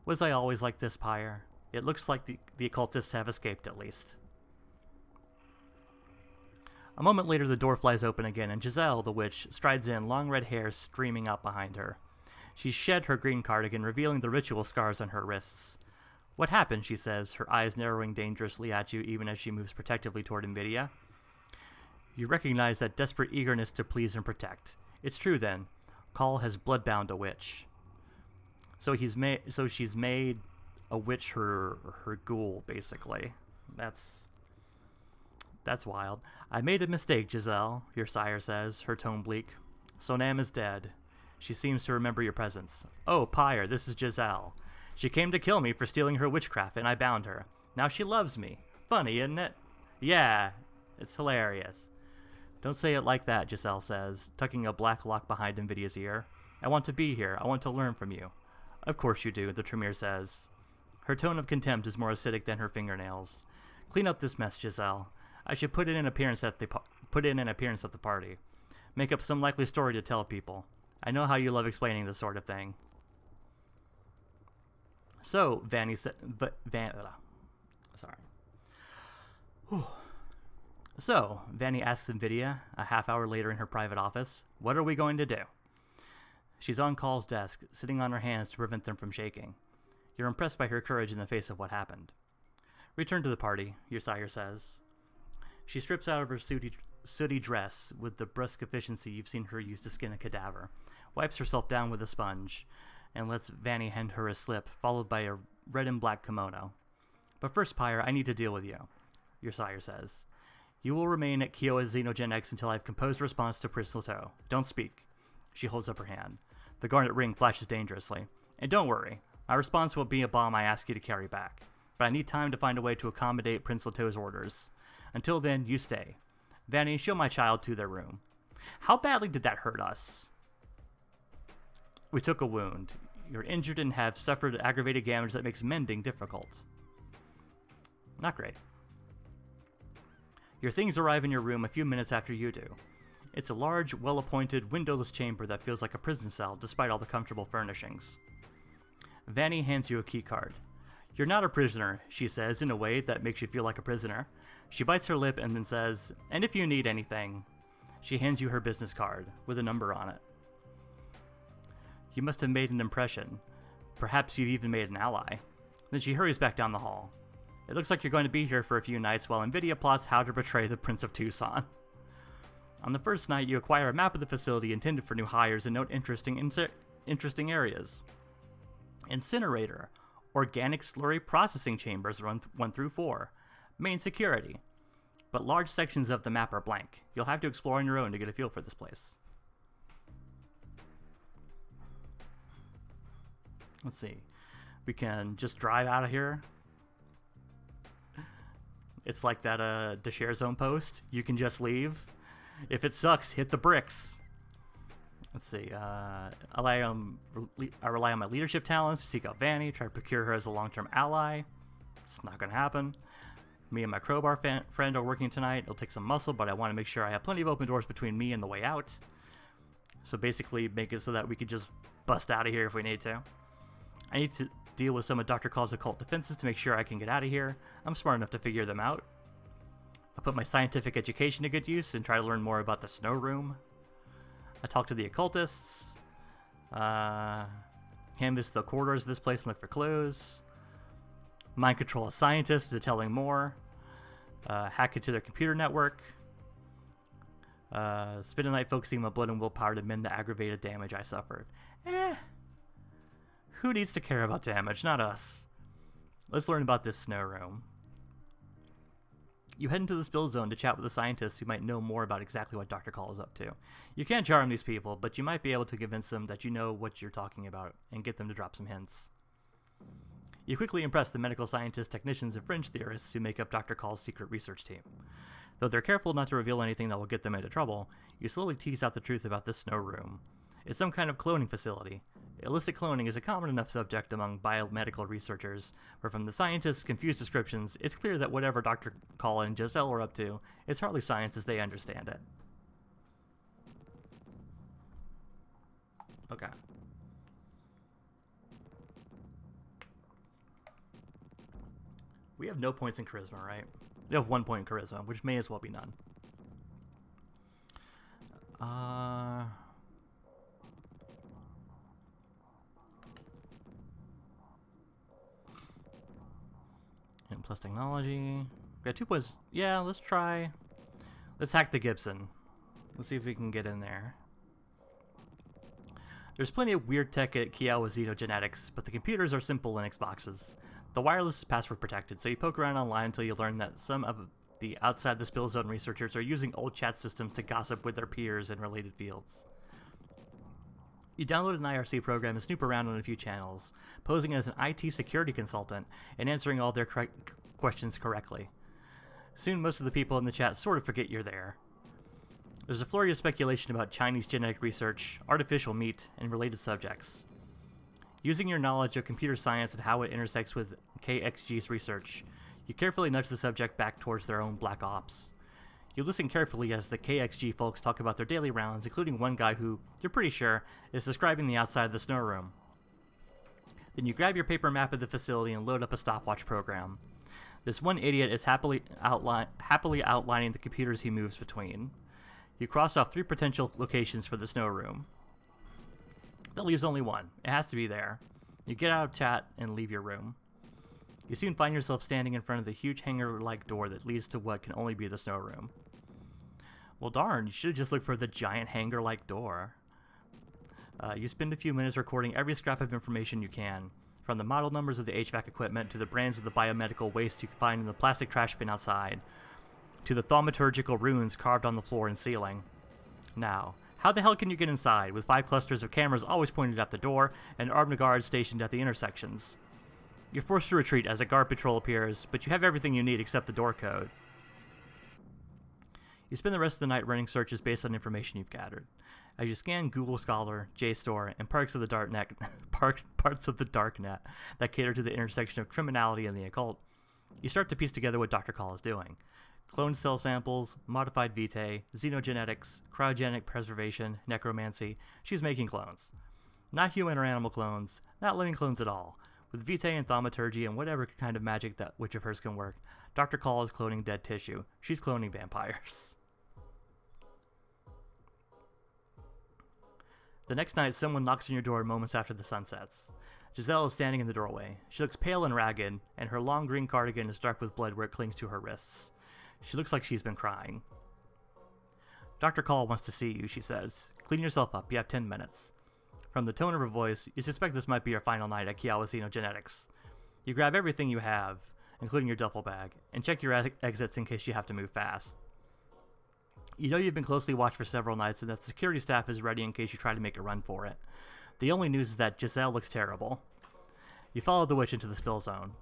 S1: Was I always like this, Pyre? It looks like the occultists have escaped at least. A moment later, the door flies open again, and Giselle, the witch, strides in, long red hair streaming out behind her. She's shed her green cardigan, revealing the ritual scars on her wrists. What happened, she says, her eyes narrowing dangerously at you even as she moves protectively toward Invidia. You recognize that desperate eagerness to please and protect. It's true, then. Call has bloodbound a witch. So she's made a witch her ghoul, basically. That's wild. I made a mistake, Giselle, your sire says, her tone bleak. Sonam is dead. She seems to remember your presence. Oh, Pyre, this is Giselle. She came to kill me for stealing her witchcraft, and I bound her. Now she loves me. Funny, isn't it? Yeah, it's hilarious. Don't say it like that, Giselle says, tucking a black lock behind Invidia's ear. I want to be here. I want to learn from you. Of course you do, the Tremere says. Her tone of contempt is more acidic than her fingernails. Clean up this mess, Giselle. I should put in an appearance at the party. Make up some likely story to tell people. I know how you love explaining this sort of thing. So, Vanny said... So, Vanny asks Invidia, a half hour later in her private office, what are we going to do? She's on Call's desk, sitting on her hands to prevent them from shaking. You're impressed by her courage in the face of what happened. Return to the party, your sire says. She strips out of her sooty dress with the brusque efficiency you've seen her use to skin a cadaver, wipes herself down with a sponge, and lets Vanny hand her a slip, followed by a red and black kimono. But first, Pyre, I need to deal with you, your sire says. You will remain at Kiowa Xenogen X until I've composed a response to Priscilla. Don't speak. She holds up her hand. The garnet ring flashes dangerously. And don't worry, my response will be a bomb I ask you to carry back. But I need time to find a way to accommodate Prince Leteau's orders. Until then, you stay. Vanny, show my child to their room. How badly did that hurt us? We took a wound. You're injured and have suffered aggravated damage that makes mending difficult. Not great. Your things arrive in your room a few minutes after you do. It's a large, well-appointed, windowless chamber that feels like a prison cell, despite all the comfortable furnishings. Vanny hands you a keycard. You're not a prisoner, she says, in a way that makes you feel like a prisoner. She bites her lip and then says, and if you need anything. She hands you her business card, with a number on it. You must have made an impression. Perhaps you've even made an ally. Then she hurries back down the hall. It looks like you're going to be here for a few nights while NVIDIA plots how to betray the Prince of Tucson. On the first night, you acquire a map of the facility intended for new hires and note interesting areas. Incinerator. Organic slurry processing chambers 1 through 4. Main security. But large sections of the map are blank. You'll have to explore on your own to get a feel for this place. Let's see. We can just drive out of here. It's like that DeShare Zone post. You can just leave. If it sucks, hit the bricks. Let's see. I rely on my leadership talents to seek out Vanny, try to procure her as a long-term ally. It's not going to happen. Me and my crowbar friend are working tonight. It'll take some muscle, but I want to make sure I have plenty of open doors between me and the way out. So basically make it so that we could just bust out of here if we need to. I need to deal with some of Dr. Call's occult defenses to make sure I can get out of here. I'm smart enough to figure them out. I put my scientific education to good use and try to learn more about the snow room. I talk to the occultists. Canvass the corridors of this place and look for clues. Mind control a scientist into telling more. Hack into their computer network. Spend a night focusing my blood and willpower to mend the aggravated damage I suffered. Who needs to care about damage? Not us. Let's learn about this snow room. You head into the spill zone to chat with the scientists who might know more about exactly what Dr. Call is up to. You can't charm these people, but you might be able to convince them that you know what you're talking about and get them to drop some hints. You quickly impress the medical scientists, technicians, and fringe theorists who make up Dr. Call's secret research team. Though they're careful not to reveal anything that will get them into trouble, you slowly tease out the truth about this snow room. It's some kind of cloning facility. Illicit cloning is a common enough subject among biomedical researchers, where from the scientists' confused descriptions, it's clear that whatever Dr. Call and Giselle are up to, it's hardly science as they understand it. Okay. We have no points in charisma, right? We have 1 point in charisma, which may as well be none. And plus technology. We got 2 points. Yeah, let's try. Let's hack the Gibson. Let's see if we can get in there. There's plenty of weird tech at Kiowa Xenogenetics, but the computers are simple Linux boxes. The wireless is password protected, so you poke around online until you learn that some of the outside the spill zone researchers are using old chat systems to gossip with their peers in related fields. You download an IRC program and snoop around on a few channels, posing as an IT security consultant and answering all their questions correctly. Soon most of the people in the chat sort of forget you're there. There's a flurry of speculation about Chinese genetic research, artificial meat, and related subjects. Using your knowledge of computer science and how it intersects with KXG's research, you carefully nudge the subject back towards their own black ops. You listen carefully as the KXG folks talk about their daily rounds, including one guy who, you're pretty sure, is describing the outside of the snow room. Then you grab your paper map of the facility and load up a stopwatch program. This one idiot is happily outlining the computers he moves between. You cross off 3 potential locations for the snow room. That leaves only one. It has to be there. You get out of chat and leave your room. You soon find yourself standing in front of the huge hangar-like door that leads to what can only be the snow room. Well, darn, you should have just looked for the giant hangar-like door. You spend a few minutes recording every scrap of information you can, from the model numbers of the HVAC equipment to the brands of the biomedical waste you can find in the plastic trash bin outside, to the thaumaturgical runes carved on the floor and ceiling. Now, How the hell can you get inside, with 5 clusters of cameras always pointed at the door and armed guards stationed at the intersections? You're forced to retreat as a guard patrol appears, but you have everything you need except the door code. You spend the rest of the night running searches based on information you've gathered. As you scan Google Scholar, JSTOR, and parts of the darknet that cater to the intersection of criminality and the occult, you start to piece together what Dr. Call is doing. Cloned cell samples, modified vitae, xenogenetics, cryogenic preservation, necromancy. She's making clones. Not human or animal clones, not living clones at all. With vitae and thaumaturgy and whatever kind of magic that which of hers can work, Dr. Call is cloning dead tissue. She's cloning vampires. The next night, someone knocks on your door moments after the sun sets. Giselle is standing in the doorway. She looks pale and ragged, and her long green cardigan is dark with blood where it clings to her wrists. She looks like she's been crying. Dr. Call wants to see you, she says. Clean yourself up, you have 10 minutes. From the tone of her voice, you suspect this might be your final night at Kiowa Xenogenetics. You grab everything you have, including your duffel bag, and check your exits in case you have to move fast. You know you've been closely watched for several nights and that the security staff is ready in case you try to make a run for it. The only news is that Giselle looks terrible. You follow the witch into the spill zone.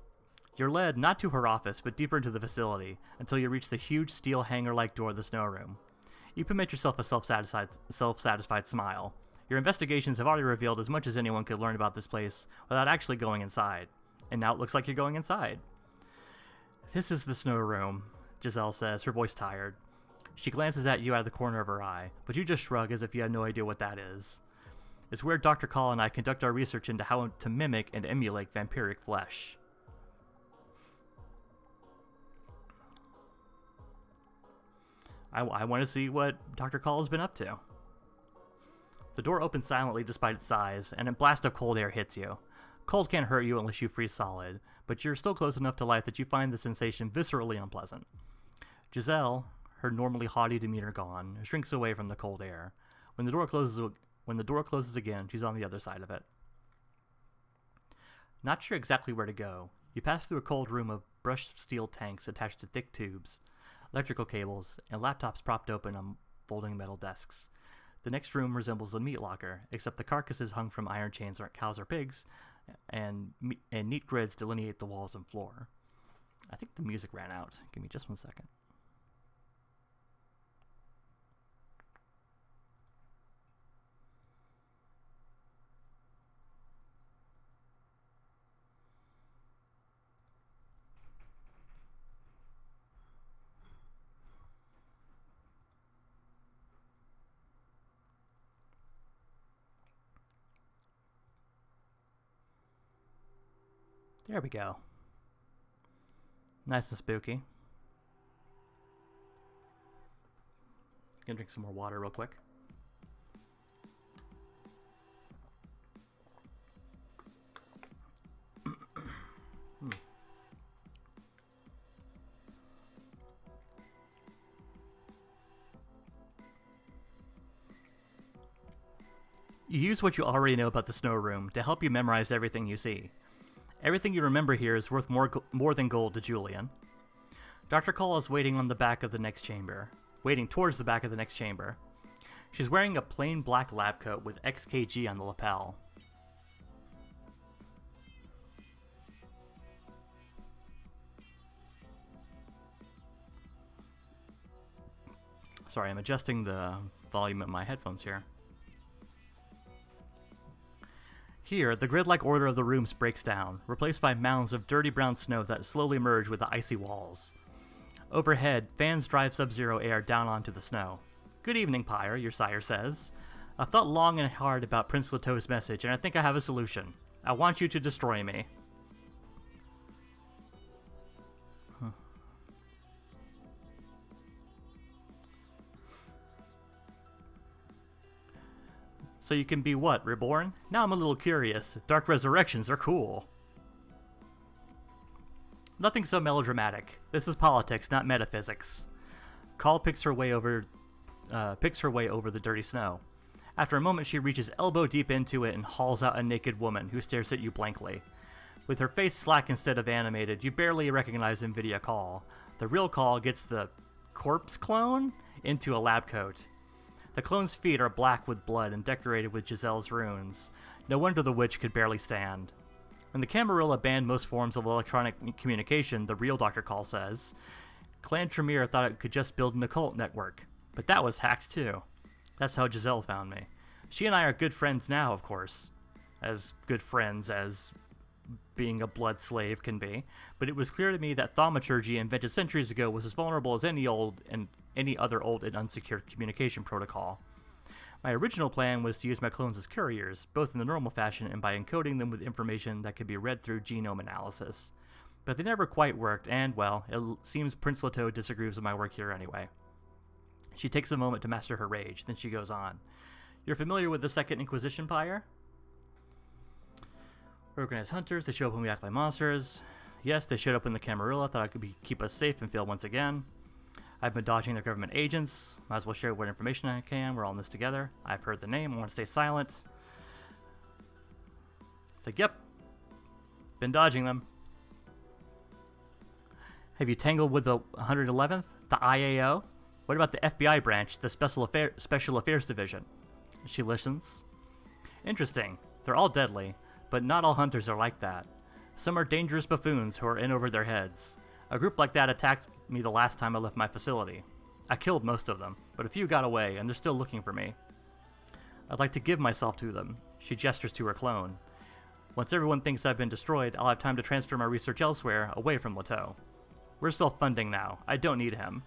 S1: You're led not to her office, but deeper into the facility, until you reach the huge steel hangar-like door of the snow room. You permit yourself a self-satisfied smile. Your investigations have already revealed as much as anyone could learn about this place without actually going inside. And now it looks like you're going inside. This is the snow room, Giselle says, her voice tired. She glances at you out of the corner of her eye, but you just shrug as if you have no idea what that is. It's where Dr. Call and I conduct our research into how to mimic and emulate vampiric flesh. I want to see what Dr. Call has been up to. The door opens silently despite its size, and a blast of cold air hits you. Cold can't hurt you unless you freeze solid, but you're still close enough to life that you find the sensation viscerally unpleasant. Giselle, her normally haughty demeanor gone, shrinks away from the cold air. When the door closes again, she's on the other side of it. Not sure exactly where to go, you pass through a cold room of brushed steel tanks attached to thick tubes, electrical cables, and laptops propped open on folding metal desks. The next room resembles a meat locker, except the carcasses hung from iron chains aren't cows or pigs, and neat grids delineate the walls and floor. I think the music ran out. Give me just 1 second. There we go. Nice and spooky. Gonna drink some more water real quick. You use what you already know about the snow room to help you memorize everything you see. Everything you remember here is worth more than gold to Julian. Dr. Cole is waiting towards the back of the next chamber. She's wearing a plain black lab coat with XKG on the lapel. Sorry, I'm adjusting the volume of my headphones here. Here, the grid-like order of the rooms breaks down, replaced by mounds of dirty brown snow that slowly merge with the icy walls. Overhead, fans drive sub-zero air down onto the snow. Good evening, Pyre, your sire says. I've thought long and hard about Prince Lato's message, and I think I have a solution. I want you to destroy me. So you can be what, reborn? Now I'm a little curious. Dark resurrections are cool. Nothing so melodramatic. This is politics, not metaphysics. Call picks her way over the dirty snow. After a moment, she reaches elbow deep into it and hauls out a naked woman who stares at you blankly. With her face slack instead of animated, you barely recognize NVIDIA Call. The real Call gets the corpse clone into a lab coat. The clone's feet are black with blood and decorated with Giselle's runes. No wonder the witch could barely stand. When the Camarilla banned most forms of electronic communication, the real Dr. Call says, Clan Tremere thought it could just build an occult network. But that was hacked too. That's how Giselle found me. She and I are good friends now, of course. As good friends as being a blood slave can be. But it was clear to me that thaumaturgy invented centuries ago was as vulnerable as any other old and unsecured communication protocol. My original plan was to use my clones as couriers, both in the normal fashion and by encoding them with information that could be read through genome analysis. But they never quite worked, and, well, it seems Prince Leto disagrees with my work here anyway. She takes a moment to master her rage, then she goes on. You're familiar with the Second Inquisition, Pyre? Organized hunters, they show up when we act like monsters. Yes, they showed up when the Camarilla thought it could keep us safe and failed once again. I've been dodging their government agents. Might as well share what information I can. We're all in this together. I've heard the name. I want to stay silent. It's like, yep. Been dodging them. Have you tangled with the 111th? The IAO? What about the FBI branch, the Special Affairs Division? She listens. Interesting. They're all deadly, but not all hunters are like that. Some are dangerous buffoons who are in over their heads. A group like that attacked me the last time I left my facility. I killed most of them, but a few got away, and they're still looking for me. I'd like to give myself to them. She gestures to her clone. Once everyone thinks I've been destroyed, I'll have time to transfer my research elsewhere, away from Leto. We're self-funding now. I don't need him.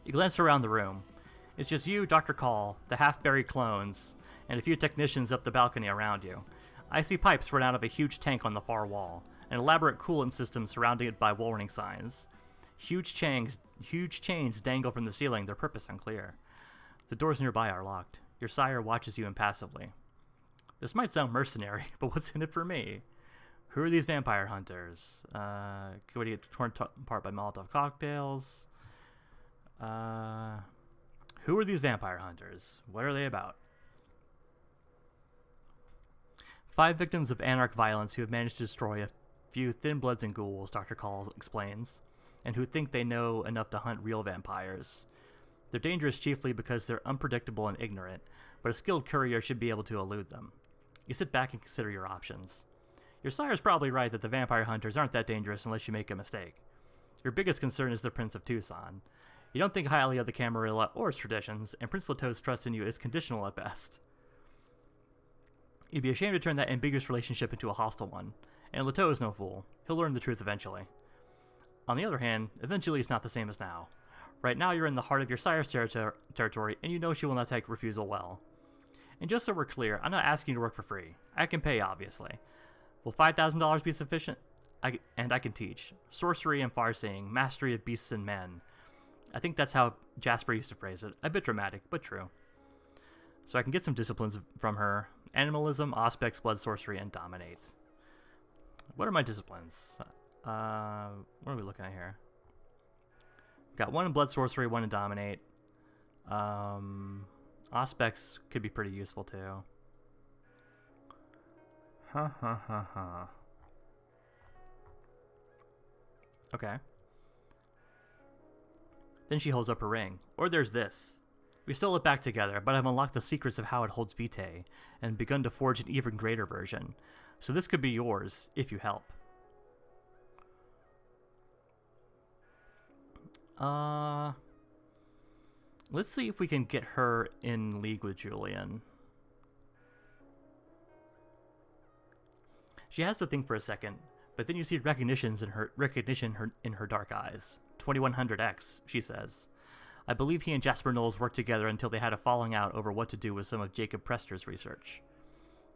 S1: You glance around the room. It's just you, Dr. Call, the half-buried clones, and a few technicians up the balcony around you. I see pipes run out of a huge tank on the far wall, an elaborate coolant system surrounding it by warning signs. Huge chains dangle from the ceiling, their purpose unclear. The doors nearby are locked. Your sire watches you impassively. This might sound mercenary, but what's in it for me? Who are these vampire hunters? Could we get torn apart by Molotov cocktails? Who are these vampire hunters? What are they about? 5 victims of anarch violence who have managed to destroy a few thin bloods and ghouls, Dr. Call explains, and who think they know enough to hunt real vampires. They're dangerous chiefly because they're unpredictable and ignorant, but a skilled courier should be able to elude them. You sit back and consider your options. Your sire's probably right that the vampire hunters aren't that dangerous unless you make a mistake. Your biggest concern is the Prince of Tucson. You don't think highly of the Camarilla or its traditions, and Prince Leto's trust in you is conditional at best. You'd be ashamed to turn that ambiguous relationship into a hostile one, and Leto is no fool. He'll learn the truth eventually. On the other hand, eventually is not the same as now. Right now you're in the heart of your sire's territory, and you know she will not take refusal well. And just so we're clear, I'm not asking you to work for free. I can pay, obviously. Will $5,000 be sufficient? I can teach. Sorcery and farseeing, mastery of beasts and men. I think that's how Jasper used to phrase it. A bit dramatic, but true. So I can get some disciplines from her. Animalism, Auspex, blood sorcery, and dominate. What are my disciplines? What are we looking at here? Got 1 in blood sorcery, 1 in dominate. Auspex could be pretty useful too. Okay. Then she holds up her ring. Or there's this. We stole it back together, but I've unlocked the secrets of how it holds vitae, and begun to forge an even greater version. So this could be yours, if you help. Let's see if we can get her in league with Julian. She has to think for a second, but then you see recognition in her dark eyes. 2100X, she says. I believe he and Jasper Knowles worked together until they had a falling out over what to do with some of Jacob Prester's research.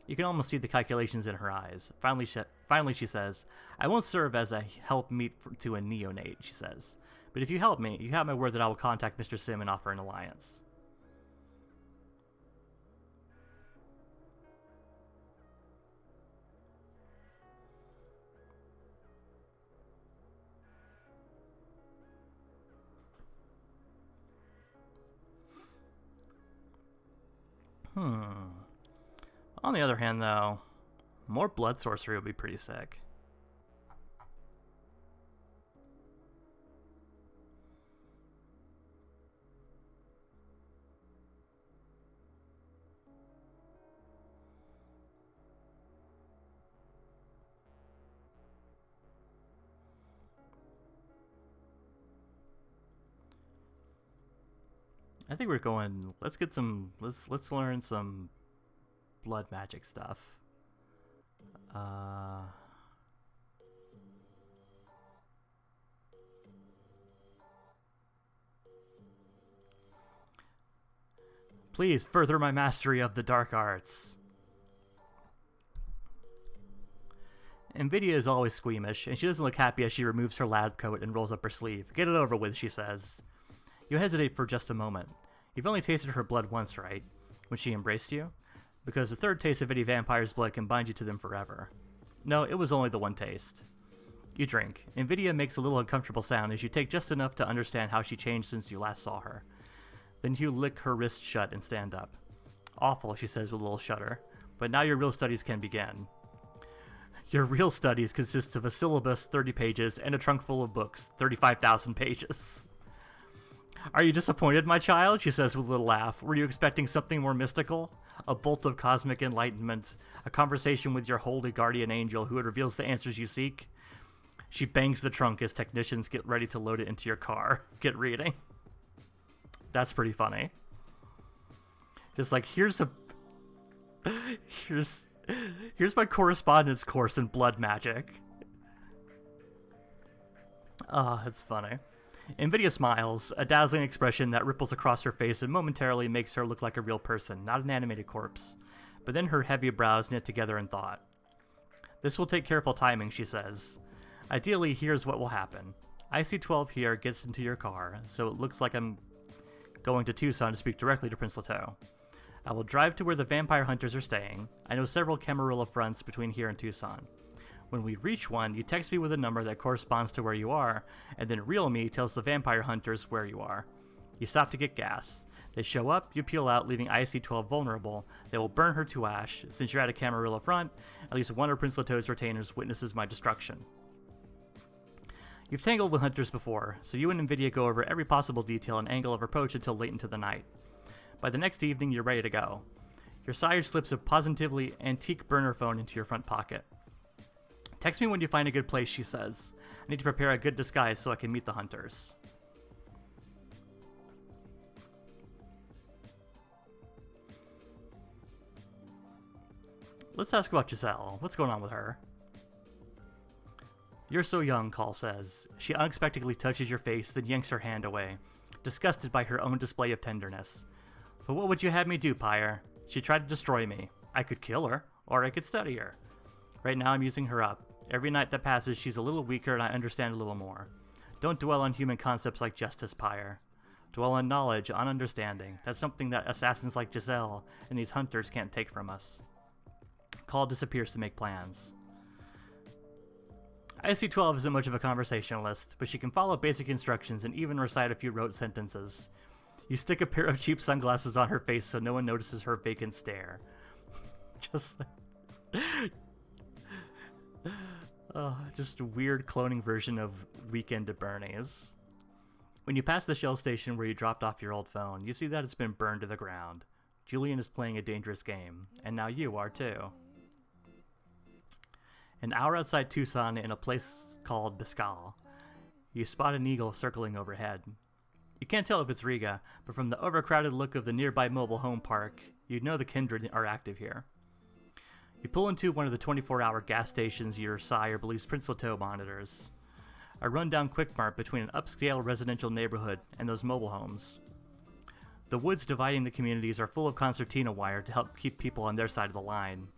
S1: You can almost see the calculations in her eyes. Finally, she says, I won't serve as a helpmeet to a neonate, she says. But if you help me, you have my word that I will contact Mr. Sim and offer an alliance. On the other hand, though, more blood sorcery would be pretty sick. I think we're going. Let's get some. Let's learn some blood magic stuff. Please further my mastery of the dark arts. Nvidia is always squeamish, and she doesn't look happy as she removes her lab coat and rolls up her sleeve. Get it over with, she says. You hesitate for just a moment. You've only tasted her blood once, right? When she embraced you? Because the third taste of any vampire's blood can bind you to them forever. No, it was only the one taste. You drink. Nvidia makes a little uncomfortable sound as you take just enough to understand how she changed since you last saw her. Then you lick her wrist shut and stand up. Awful, she says with a little shudder. But now your real studies can begin. Your real studies consist of a syllabus, 30 pages, and a trunk full of books, 35,000 pages. Are you disappointed, my child? She says with a little laugh. Were you expecting something more mystical? A bolt of cosmic enlightenment? A conversation with your holy guardian angel who reveals the answers you seek? She bangs the trunk as technicians get ready to load it into your car. Get reading. That's pretty funny. Just like, here's my correspondence course in blood magic. It's funny. Nvidia smiles, a dazzling expression that ripples across her face and momentarily makes her look like a real person, not an animated corpse. But then her heavy brows knit together in thought. This will take careful timing, she says. Ideally, here's what will happen. IC-12 here gets into your car, so it looks like I'm going to Tucson to speak directly to Prince Leto. I will drive to where the vampire hunters are staying. I know several Camarilla fronts between here and Tucson. When we reach one, you text me with a number that corresponds to where you are, and then real me tells the vampire hunters where you are. You stop to get gas. They show up, you peel out, leaving IC-12 vulnerable. They will burn her to ash. Since you're at a Camarilla front, at least one of Prince Leto's retainers witnesses my destruction. You've tangled with hunters before, so you and Nvidia go over every possible detail and angle of approach until late into the night. By the next evening, you're ready to go. Your sire slips a positively antique burner phone into your front pocket. Text me when you find a good place, she says. I need to prepare a good disguise so I can meet the hunters. Let's ask about Giselle. What's going on with her? You're so young, Call says. She unexpectedly touches your face, then yanks her hand away, disgusted by her own display of tenderness. But what would you have me do, Pyre? She tried to destroy me. I could kill her, or I could study her. Right now I'm using her up. Every night that passes, she's a little weaker and I understand a little more. Don't dwell on human concepts like justice, Pyre. Dwell on knowledge, on understanding. That's something that assassins like Giselle and these hunters can't take from us. Call disappears to make plans. IC-12 isn't much of a conversationalist, but she can follow basic instructions and even recite a few rote sentences. You stick a pair of cheap sunglasses on her face so no one notices her vacant stare. Just a weird cloning version of Weekend at Bernie's. When you pass the Shell station where you dropped off your old phone, you see that it's been burned to the ground. Julian is playing a dangerous game, and now you are too. An hour outside Tucson in a place called Biscal, you spot an eagle circling overhead. You can't tell if it's Riga, but from the overcrowded look of the nearby mobile home park, you'd know the kindred are active here. You pull into one of the 24-hour gas stations your sire believes Prince Leto monitors. A rundown Quick Mart between an upscale residential neighborhood and those mobile homes. The woods dividing the communities are full of concertina wire to help keep people on their side of the line.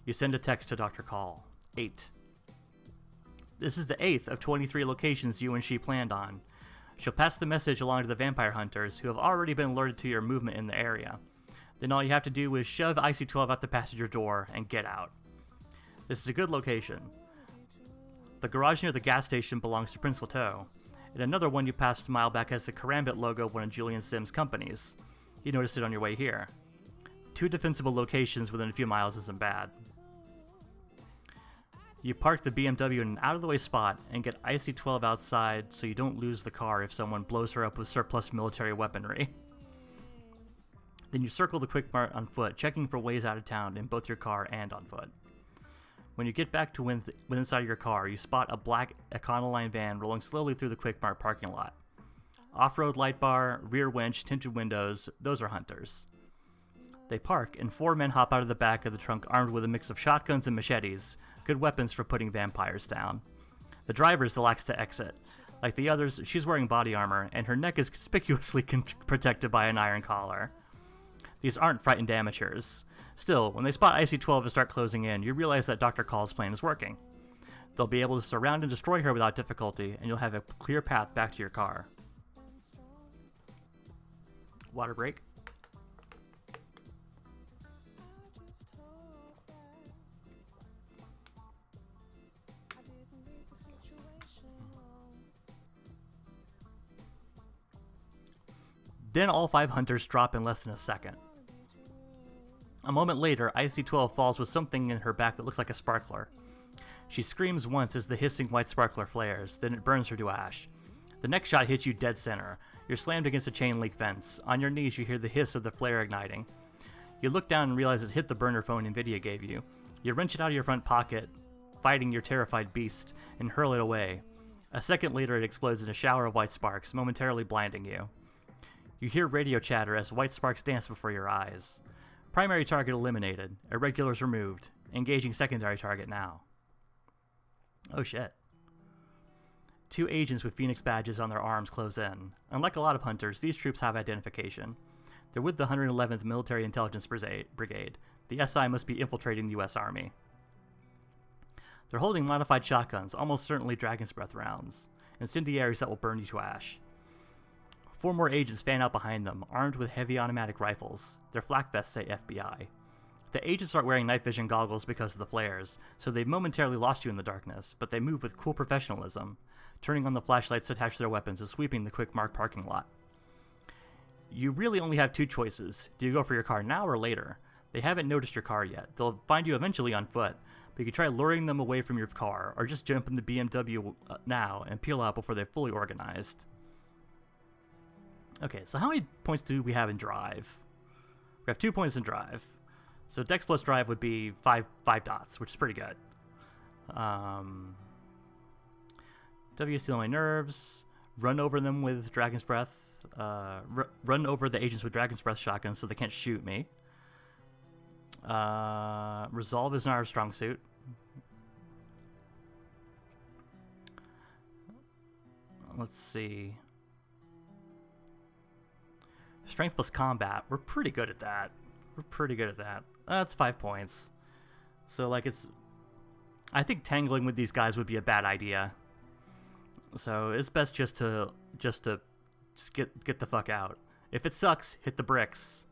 S1: You send a text to Dr. Call. 8. This is the 8th of 23 locations you and she planned on. She'll pass the message along to the vampire hunters, who have already been alerted to your movement in the area. Then all you have to do is shove IC-12 out the passenger door and get out. This is a good location. The garage near the gas station belongs to Prince Leto, and another one you passed a mile back has the Karambit logo of one of Julian Sim's companies. You noticed it on your way here. 2 defensible locations within a few miles isn't bad. You park the BMW in an out-of-the-way spot and get IC-12 outside so you don't lose the car if someone blows her up with surplus military weaponry. Then you circle the Quick Mart on foot, checking for ways out of town in both your car and on foot. When you get back to within inside your car, you spot a black Econoline van rolling slowly through the Quick Mart parking lot. Off-road light bar, rear winch, tinted windows, those are hunters. They park, and 4 men hop out of the back of the trunk armed with a mix of shotguns and machetes, good weapons for putting vampires down. The driver is the last to exit. Like the others, she's wearing body armor, and her neck is conspicuously protected by an iron collar. These aren't frightened amateurs. Still, when they spot IC-12 and start closing in, you realize that Dr. Call's plan is working. They'll be able to surround and destroy her without difficulty, and you'll have a clear path back to your car. Water break. Then all 5 hunters drop in less than a second. A moment later, IC-12 falls with something in her back that looks like a sparkler. She screams once as the hissing white sparkler flares, then it burns her to ash. The next shot hits you dead center. You're slammed against a chain link fence. On your knees, you hear the hiss of the flare igniting. You look down and realize it hit the burner phone Nvidia gave you. You wrench it out of your front pocket, fighting your terrified beast, and hurl it away. A second later, it explodes in a shower of white sparks, momentarily blinding you. You hear radio chatter as white sparks dance before your eyes. Primary target eliminated. Irregulars removed. Engaging secondary target now. Oh shit. 2 agents with Phoenix badges on their arms close in. Unlike a lot of hunters, these troops have identification. They're with the 111th Military Intelligence Brigade. The SI must be infiltrating the US Army. They're holding modified shotguns, almost certainly Dragon's Breath rounds. Incendiaries that will burn you to ash. 4 more agents fan out behind them, armed with heavy automatic rifles. Their flak vests say FBI. The agents aren't wearing night vision goggles because of the flares, so they've momentarily lost you in the darkness, but they move with cool professionalism, turning on the flashlights attached to their weapons and sweeping the quick marked parking lot. You really only have 2 choices. Do you go for your car now or later? They haven't noticed your car yet. They'll find you eventually on foot, but you can try luring them away from your car, or just jump in the BMW now and peel out before they're fully organized. Okay, so how many points do we have in drive? We have 2 points in drive. So Dex plus drive would be 5 dots, which is pretty good. W steal my nerves. Run over them with Dragon's Breath. Run over the agents with Dragon's Breath shotguns so they can't shoot me. Resolve is not our strong suit. Let's see. Strength plus combat. We're pretty good at that. That's 5 points. So, like, I think tangling with these guys would be a bad idea. So it's best just to get the fuck out. If it sucks, hit the bricks.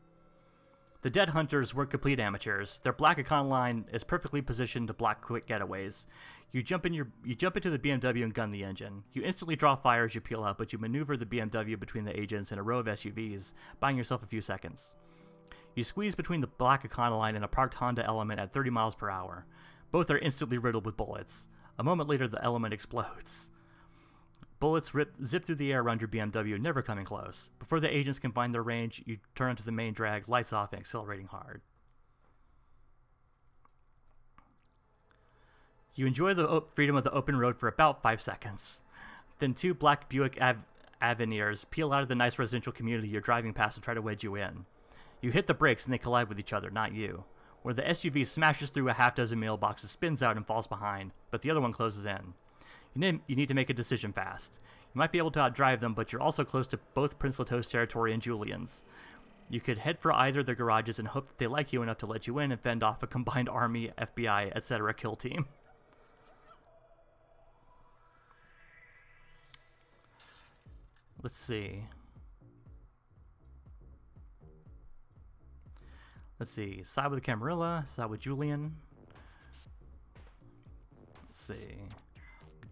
S1: The dead hunters were complete amateurs. Their black Econoline is perfectly positioned to block quick getaways. You jump into the BMW and gun the engine. You instantly draw fire as you peel out, but you maneuver the BMW between the agents and a row of SUVs, buying yourself a few seconds. You squeeze between the black Econoline and a parked Honda Element at 30 miles per hour. Both are instantly riddled with bullets. A moment later, the Element explodes. Bullets zip through the air around your BMW, never coming close. Before the agents can find their range, you turn onto the main drag, lights off, and accelerating hard. You enjoy the freedom of the open road for about 5 seconds. Then 2 black Buick Avenires peel out of the nice residential community you're driving past and try to wedge you in. You hit the brakes and they collide with each other, not you. Where the SUV smashes through a half-dozen mailboxes, spins out, and falls behind, but the other one closes in. You need to make a decision fast. You might be able to outdrive them, but you're also close to both Prince Lato's territory and Julian's. You could head for either of their garages and hope that they like you enough to let you in and fend off a combined army, FBI, etc. kill team. Let's see. Side with the Camarilla, side with Julian. Let's see.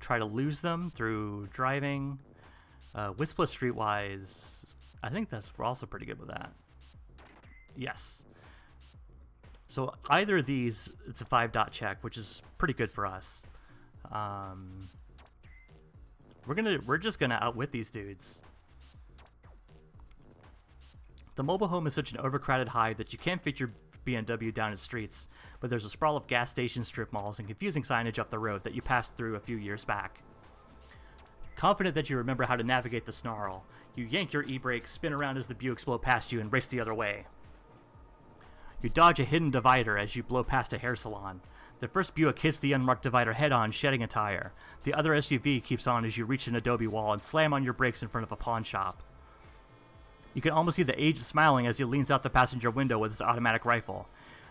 S1: Try to lose them through driving. With split streetwise, I think we're also pretty good with that. Yes. So either of these, it's a 5-dot check, which is pretty good for us. We're just gonna outwit these dudes. The mobile home is such an overcrowded hive that you can't fit your BMW down its streets, but there's a sprawl of gas stations, strip malls, and confusing signage up the road that you passed through a few years back. Confident that you remember how to navigate the snarl, you yank your e-brake, spin around as the Buicks blow past you, and race the other way. You dodge a hidden divider as you blow past a hair salon. The first Buick hits the unmarked divider head-on, shedding a tire. The other SUV keeps on as you reach an adobe wall and slam on your brakes in front of a pawn shop. You can almost see the agent smiling as he leans out the passenger window with his automatic rifle.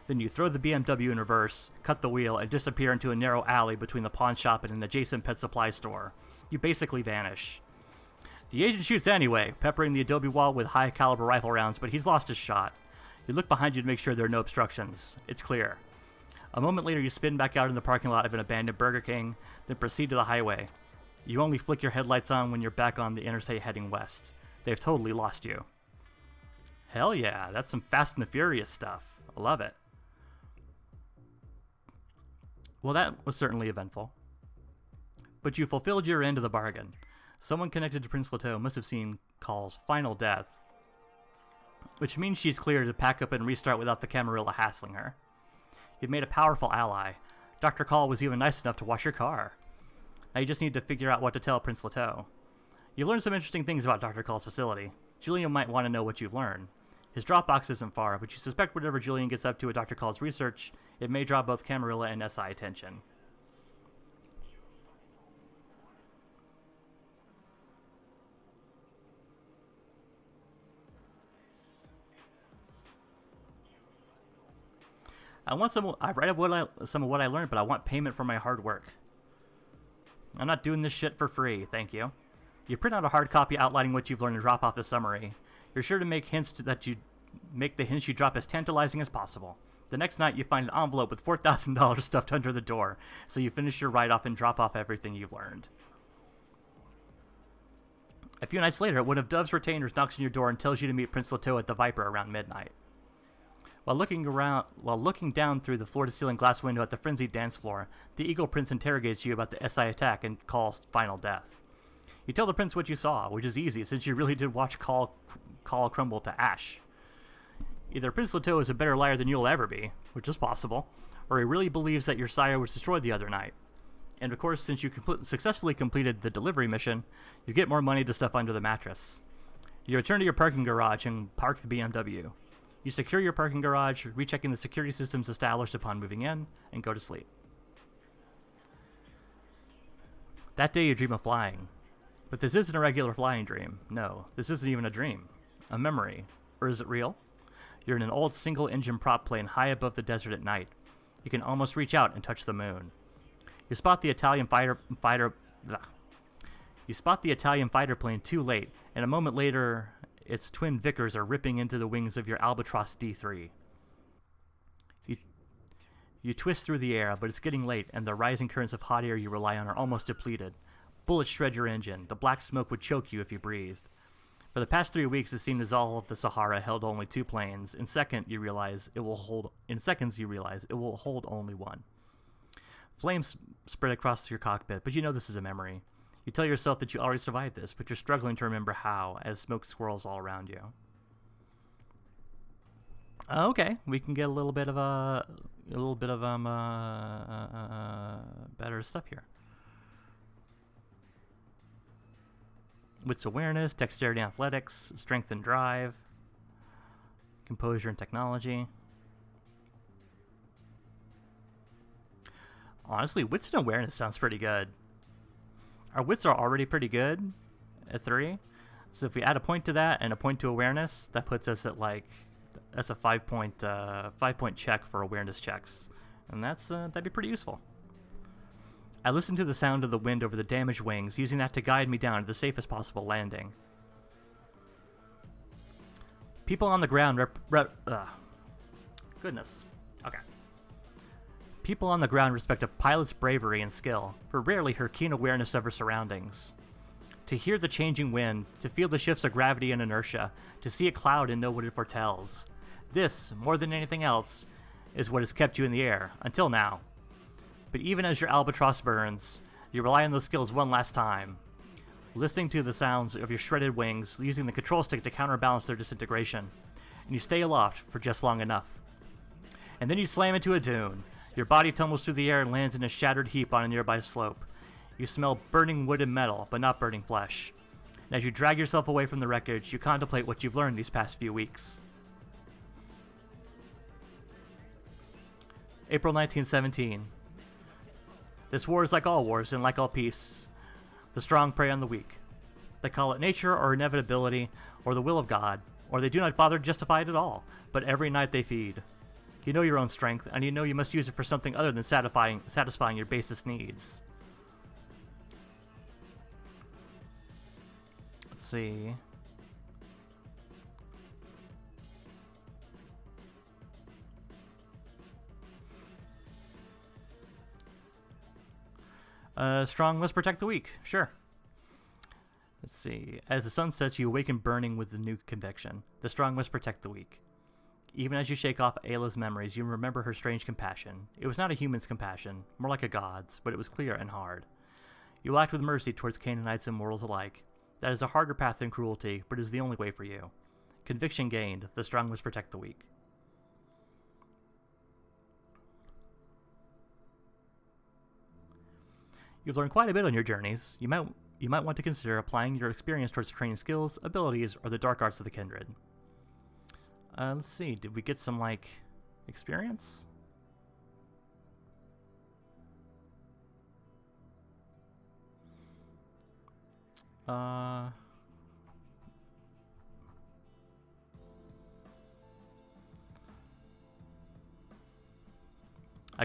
S1: Then you throw the BMW in reverse, cut the wheel, and disappear into a narrow alley between the pawn shop and an adjacent pet supply store. You basically vanish. The agent shoots anyway, peppering the adobe wall with high-caliber rifle rounds, but he's lost his shot. You look behind you to make sure there are no obstructions. It's clear. A moment later, you spin back out in the parking lot of an abandoned Burger King, then proceed to the highway. You only flick your headlights on when you're back on the interstate heading west. They've totally lost you. Hell yeah, that's some Fast and the Furious stuff. I love it. Well, that was certainly eventful. But you fulfilled your end of the bargain. Someone connected to Prince Leto must have seen Call's final death, which means she's clear to pack up and restart without the Camarilla hassling her. You've made a powerful ally. Dr. Call was even nice enough to wash your car. Now you just need to figure out what to tell Prince Leto. You learned some interesting things about Dr. Call's facility. Julian might want to know what you've learned. His Dropbox isn't far, but you suspect whatever Julian gets up to at Dr. Call's research, it may draw both Camarilla and SI attention. I write up some of what I learned, but I want payment for my hard work. I'm not doing this shit for free, thank you. You print out a hard copy outlining what you've learned and drop off the summary. You're sure to make the hints you drop as tantalizing as possible. The next night, you find an envelope with $4,000 stuffed under the door, so you finish your write-off and drop off everything you've learned. A few nights later, one of Dove's retainers knocks on your door and tells you to meet Prince Leto at the Viper around midnight. While looking down through the floor-to-ceiling glass window at the frenzied dance floor, the Eagle Prince interrogates you about the SI attack and Call's final death. You tell the Prince what you saw, which is easy since you really did watch Call crumble to ash. Either Prince Leto is a better liar than you'll ever be, which is possible, or he really believes that your sire was destroyed the other night. And of course, since you successfully completed the delivery mission, you get more money to stuff under the mattress. You return to your parking garage and park the BMW. You secure your parking garage, rechecking the security systems established upon moving in, and go to sleep. That day you dream of flying. But this isn't a regular flying dream. No, this isn't even a dream. A memory. Or is it real? You're in an old single-engine prop plane high above the desert at night. You can almost reach out and touch the moon. You spot the Italian fighter plane too late, and a moment later, its twin Vickers are ripping into the wings of your Albatross D3. You twist through the air, but it's getting late, and the rising currents of hot air you rely on are almost depleted. Bullets shred your engine. The black smoke would choke you if you breathed. For the past 3 weeks, it seemed as all of the Sahara held only 2 planes. In seconds, you realize it will hold only 1. Flames spread across your cockpit, but you know this is a memory. You tell yourself that you already survived this, but you're struggling to remember how, as smoke swirls all around you. Okay, we can get a little bit of better stuff here. Wits awareness, dexterity and athletics, strength and drive, composure and technology. Honestly, wits and awareness sounds pretty good. Our wits are already pretty good at 3. So if we add a point to that and a point to awareness, that puts us at that's a 5-point check for awareness checks. And that'd be pretty useful. I listened to the sound of the wind over the damaged wings, using that to guide me down to the safest possible landing. People on the ground goodness. Okay. People on the ground respect a pilot's bravery and skill, but rarely her keen awareness of her surroundings. To hear the changing wind, to feel the shifts of gravity and inertia, to see a cloud and know what it foretells. This, more than anything else, is what has kept you in the air, until now. But even as your albatross burns, you rely on those skills one last time. Listening to the sounds of your shredded wings, using the control stick to counterbalance their disintegration. And you stay aloft for just long enough. And then you slam into a dune. Your body tumbles through the air and lands in a shattered heap on a nearby slope. You smell burning wood and metal, but not burning flesh. And as you drag yourself away from the wreckage, you contemplate what you've learned these past few weeks. April 1917. This war is like all wars and like all peace. The strong prey on the weak. They call it nature or inevitability or the will of God, or they do not bother to justify it at all, but every night they feed. You know your own strength, and you know you must use it for something other than satisfying your basest needs. Let's see. Strong must protect the weak. Sure. Let's see. As the sun sets, you awaken burning with the new conviction. The strong must protect the weak. Even as you shake off Ayla's memories, you remember her strange compassion. It was not a human's compassion, more like a god's, but it was clear and hard. You will act with mercy towards Canaanites and mortals alike. That is a harder path than cruelty, but is the only way for you. Conviction gained. The strong must protect the weak. You've learned quite a bit on your journeys. You might want to consider applying your experience towards training skills, abilities, or the dark arts of the kindred. Let's see. Did we get some, like, experience? I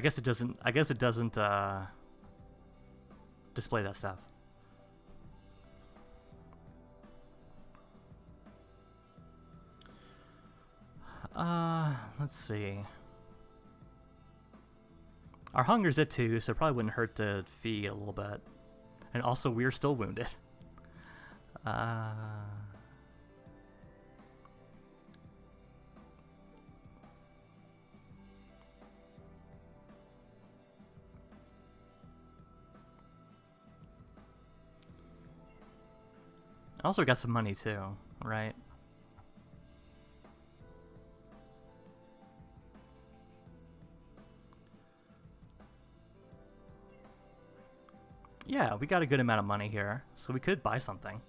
S1: guess it doesn't display that stuff. Let's see. Our hunger's at 2, so it probably wouldn't hurt to feed a little bit. And also, we're still wounded. Also got some money too, right? Yeah, we got a good amount of money here, so we could buy something.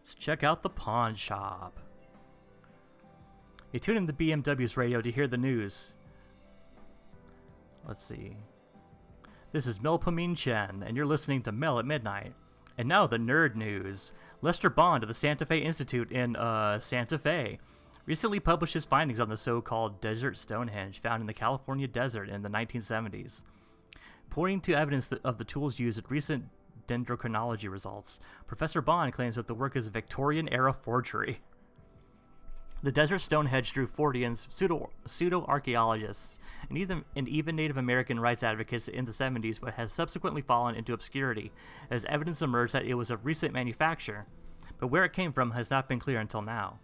S1: Let's check out the pawn shop. You tune in the BMW's radio to hear the news. Let's see. This is Melpomene Chen, and you're listening to Mel at Midnight. And now the nerd news. Lester Bond of the Santa Fe Institute in, Santa Fe recently published his findings on the so-called Desert Stonehenge found in the California desert in the 1970s. Pointing to evidence of the tools used at recent dendrochronology results, Professor Bond claims that the work is a Victorian-era forgery. The Desert Stonehenge drew Forteans, pseudo-archaeologists, and even Native American rights advocates in the 70s, but has subsequently fallen into obscurity, as evidence emerged that it was of recent manufacture, but where it came from has not been clear until now.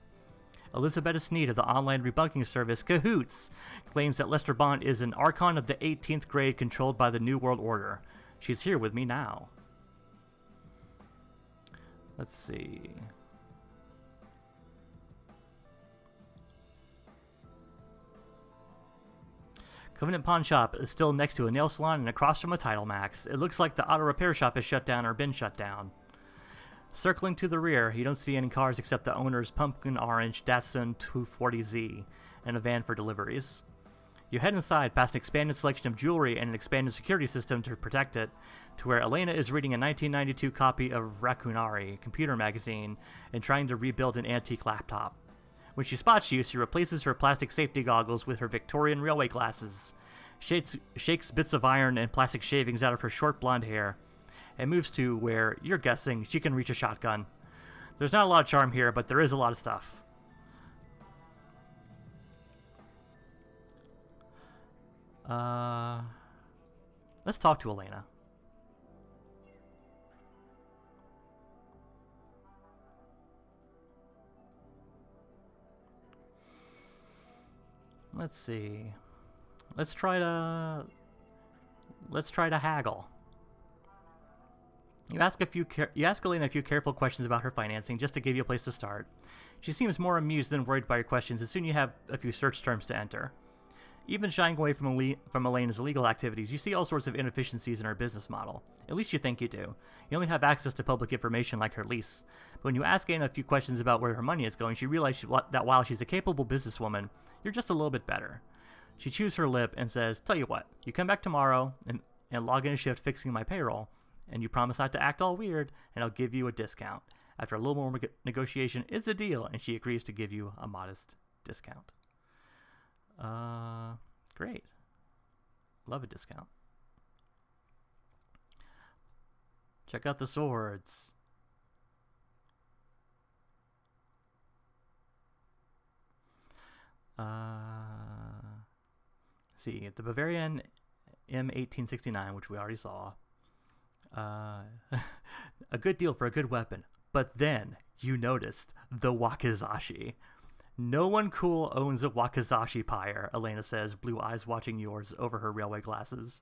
S1: Elizabeth Sneed of the online debunking service Cahoots claims that Lester Bond is an archon of the 18th grade controlled by the New World Order. She's here with me now. Let's see... Covenant Pawn Shop is still next to a nail salon and across from a Title Max. It looks like the auto repair shop is shut down or been shut down. Circling to the rear, you don't see any cars except the owner's pumpkin orange Datsun 240Z and a van for deliveries. You head inside past an expanded selection of jewelry and an expanded security system to protect it, to where Elena is reading a 1992 copy of Raccoonari computer magazine and trying to rebuild an antique laptop. When she spots you, she replaces her plastic safety goggles with her Victorian railway glasses, shakes bits of iron and plastic shavings out of her short blonde hair, and moves to where, you're guessing, she can reach a shotgun. There's not a lot of charm here, but there is a lot of stuff. Let's talk to Elena. Let's see. Let's try to haggle. You ask Elena a few careful questions about her financing just to give you a place to start. She seems more amused than worried by your questions as soon as you have a few search terms to enter. Even shying away from Elena's illegal activities, you see all sorts of inefficiencies in her business model. At least you think you do. You only have access to public information like her lease. But when you ask Elena a few questions about where her money is going, she realizes that while she's a capable businesswoman, you're just a little bit better. She chews her lip and says, "Tell you what, you come back tomorrow and log in a shift fixing my payroll, and you promise not to act all weird, and I'll give you a discount." After a little more negotiation, it's a deal, and she agrees to give you a modest discount. Great. Love a discount. Check out the swords. See, the Bavarian M1869, which we already saw. A good deal for a good weapon. But then you noticed the wakizashi. No one cool owns a wakizashi, Pyre, Elena says, blue eyes watching yours over her railway glasses.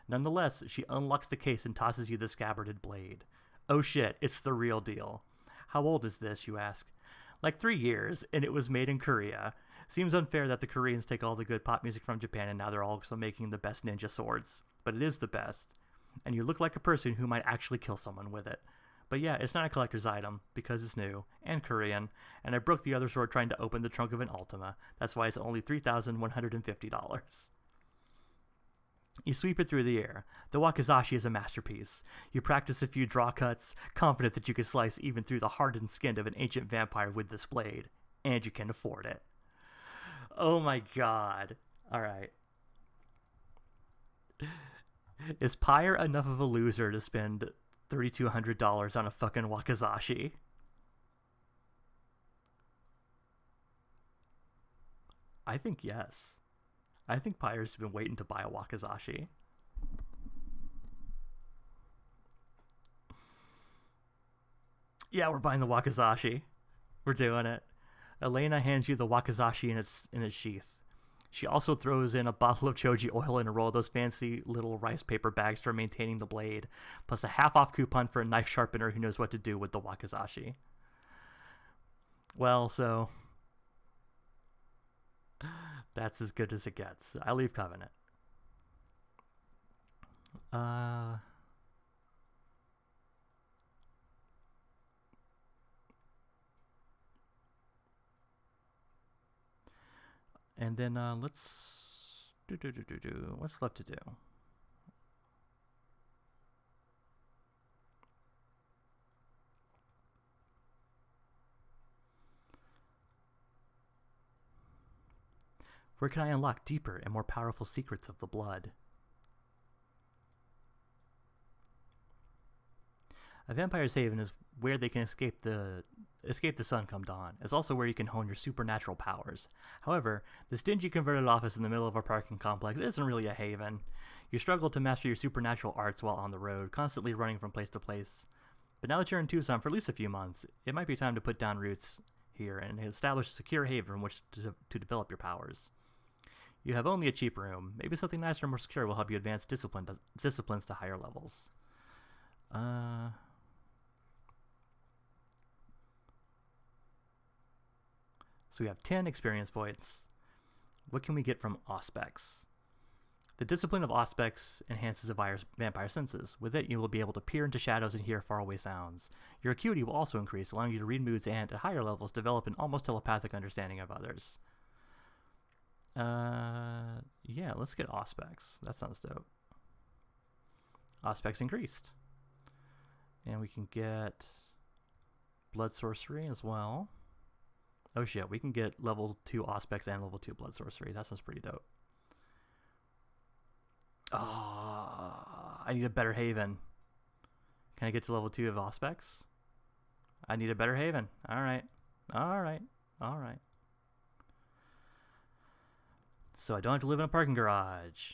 S1: Nonetheless, she unlocks the case and tosses you the scabbarded blade. Oh shit, it's the real deal. How old is this, you ask? Like 3 years, and it was made in Korea. Seems unfair that the Koreans take all the good pop music from Japan and now they're also making the best ninja swords. But it is the best. And you look like a person who might actually kill someone with it. But yeah, it's not a collector's item, because it's new, and Korean, and I broke the other sword trying to open the trunk of an Ultima. That's why it's only $3,150. You sweep it through the air. The wakizashi is a masterpiece. You practice a few draw cuts, confident that you can slice even through the hardened skin of an ancient vampire with this blade. And you can afford it. Oh my god. Alright. Is Pyre enough of a loser to spend $3,200 on a fucking wakizashi? I think yes. I think Pyre's been waiting to buy a wakizashi. Yeah, we're buying the wakizashi. We're doing it. Elena hands you the wakizashi in its sheath. She also throws in a bottle of choji oil and a roll of those fancy little rice paper bags for maintaining the blade, plus a half-off coupon for a knife sharpener who knows what to do with the wakizashi. Well, so that's as good as it gets. I leave Covenant. And then let's do. What's left to do? Where can I unlock deeper and more powerful secrets of the blood? A vampire's haven is where they can escape the sun come dawn. It's also where you can hone your supernatural powers. However, this dingy converted office in the middle of our parking complex isn't really a haven. You struggle to master your supernatural arts while on the road, constantly running from place to place. But now that you're in Tucson for at least a few months, it might be time to put down roots here and establish a secure haven from which to develop your powers. You have only a cheap room. Maybe something nicer and more secure will help you advance disciplines to higher levels. So we have 10 experience points. What can we get from Auspex? The discipline of Auspex enhances a vampire senses. With it, you will be able to peer into shadows and hear faraway sounds. Your acuity will also increase, allowing you to read moods and, at higher levels, develop an almost telepathic understanding of others. Yeah, let's get Auspex. That sounds dope. Auspex increased. And we can get Blood Sorcery as well. Oh shit, we can get level 2 Auspex and level 2 Blood Sorcery. That sounds pretty dope. Oh, I need a better haven. Can I get to level 2 of Auspex? I need a better haven. Alright. Alright. Alright. So I don't have to live in a parking garage.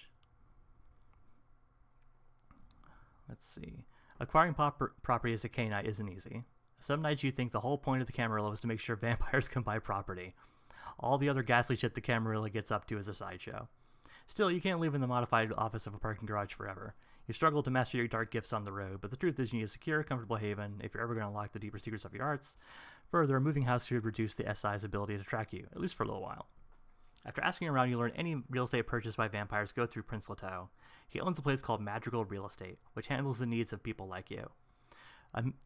S1: Let's see. Acquiring property as a K-Knight isn't easy. Some nights you think the whole point of the Camarilla was to make sure vampires can buy property. All the other ghastly shit the Camarilla gets up to is a sideshow. Still, you can't live in the modified office of a parking garage forever. You struggle to master your dark gifts on the road, but the truth is you need a secure, comfortable haven if you're ever going to unlock the deeper secrets of your arts. Further, a moving house should reduce the SI's ability to track you, at least for a little while. After asking around, you learn any real estate purchased by vampires go through Prince Leto. He owns a place called Madrigal Real Estate, which handles the needs of people like you.